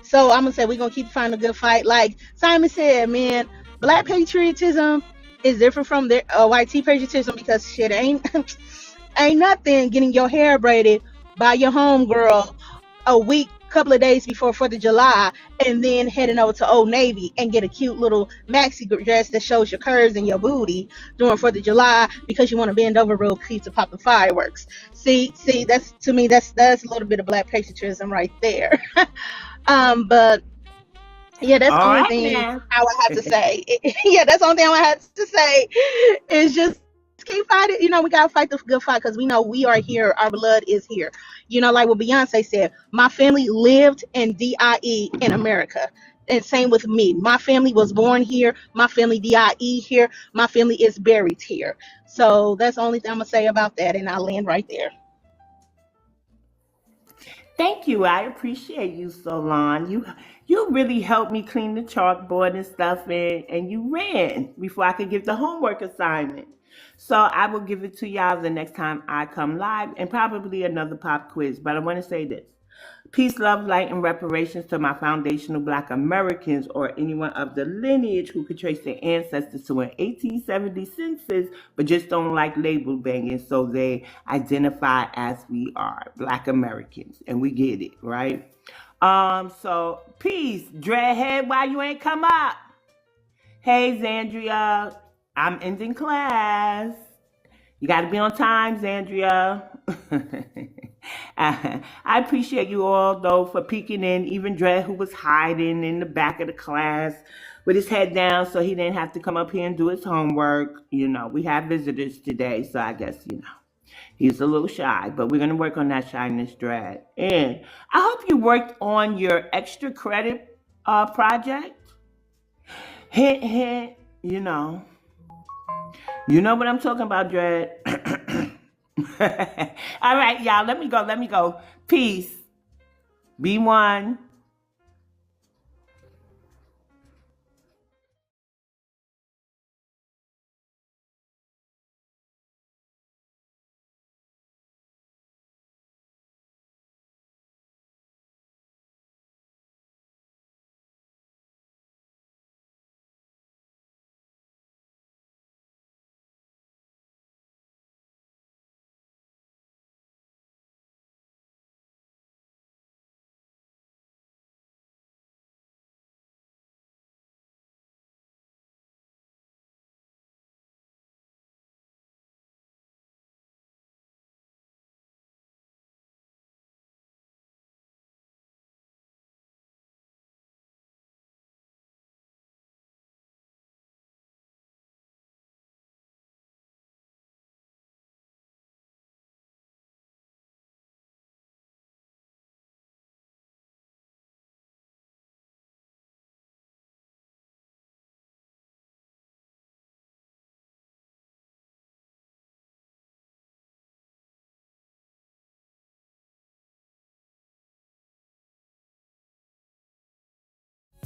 so I'm gonna say we're gonna keep fighting a good fight. Like Simon said, man, black patriotism is different from their white tea patriotism, because shit ain't nothing getting your hair braided by your homegirl a week, couple of days before 4th of July, and then heading over to Old Navy and get a cute little maxi dress that shows your curves and your booty during 4th of July because you want to bend over real quick to pop the fireworks. See, that's, to me, that's a little bit of black patriotism right there. But yeah, that's the
All
only
right,
thing
now.
I would have to say. Yeah, that's the only thing I would have to say is just keep fighting. We gotta fight the good fight, because we know we are here. Our blood is here. Like what Beyonce said, my family lived in DIE in America. And same with me. My family was born here. My family DIE here. My family is buried here. So that's the only thing I'm gonna say about that, and I'll land right there.
Thank you. I appreciate you, Solon. You really helped me clean the chalkboard and stuff, and you ran before I could give the homework assignment. So I will give it to y'all the next time I come live, and probably another pop quiz. But I want to say this. Peace, love, light, and reparations to my foundational Black Americans, or anyone of the lineage who could trace their ancestors to an 1876, but just don't like label banging, so they identify as we are Black Americans, and we get it, right? So peace, dreadhead. Why you ain't come up? Hey, Zandria, I'm ending class. You got to be on time, Zandria. I appreciate you all, though, for peeking in. Even Dred, who was hiding in the back of the class with his head down so he didn't have to come up here and do his homework. You know, we have visitors today, so I guess, he's a little shy. But we're going to work on that shyness, Dred. And I hope you worked on your extra credit project. Hint, hint, You know what I'm talking about, Dred. All right, y'all, let me go. Peace. Be one.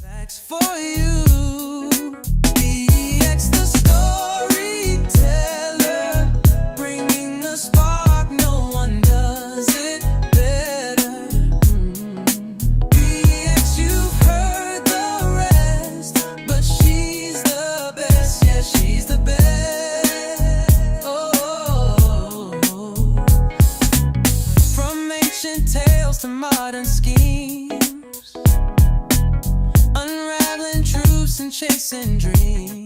Facts for you. EX the storyteller, bringing the spark. No one does it better. EX, you've heard the rest, but she's the best. Yeah, she's the best. Oh, from ancient tales to modern schemes, unraveling truths and chasing dreams.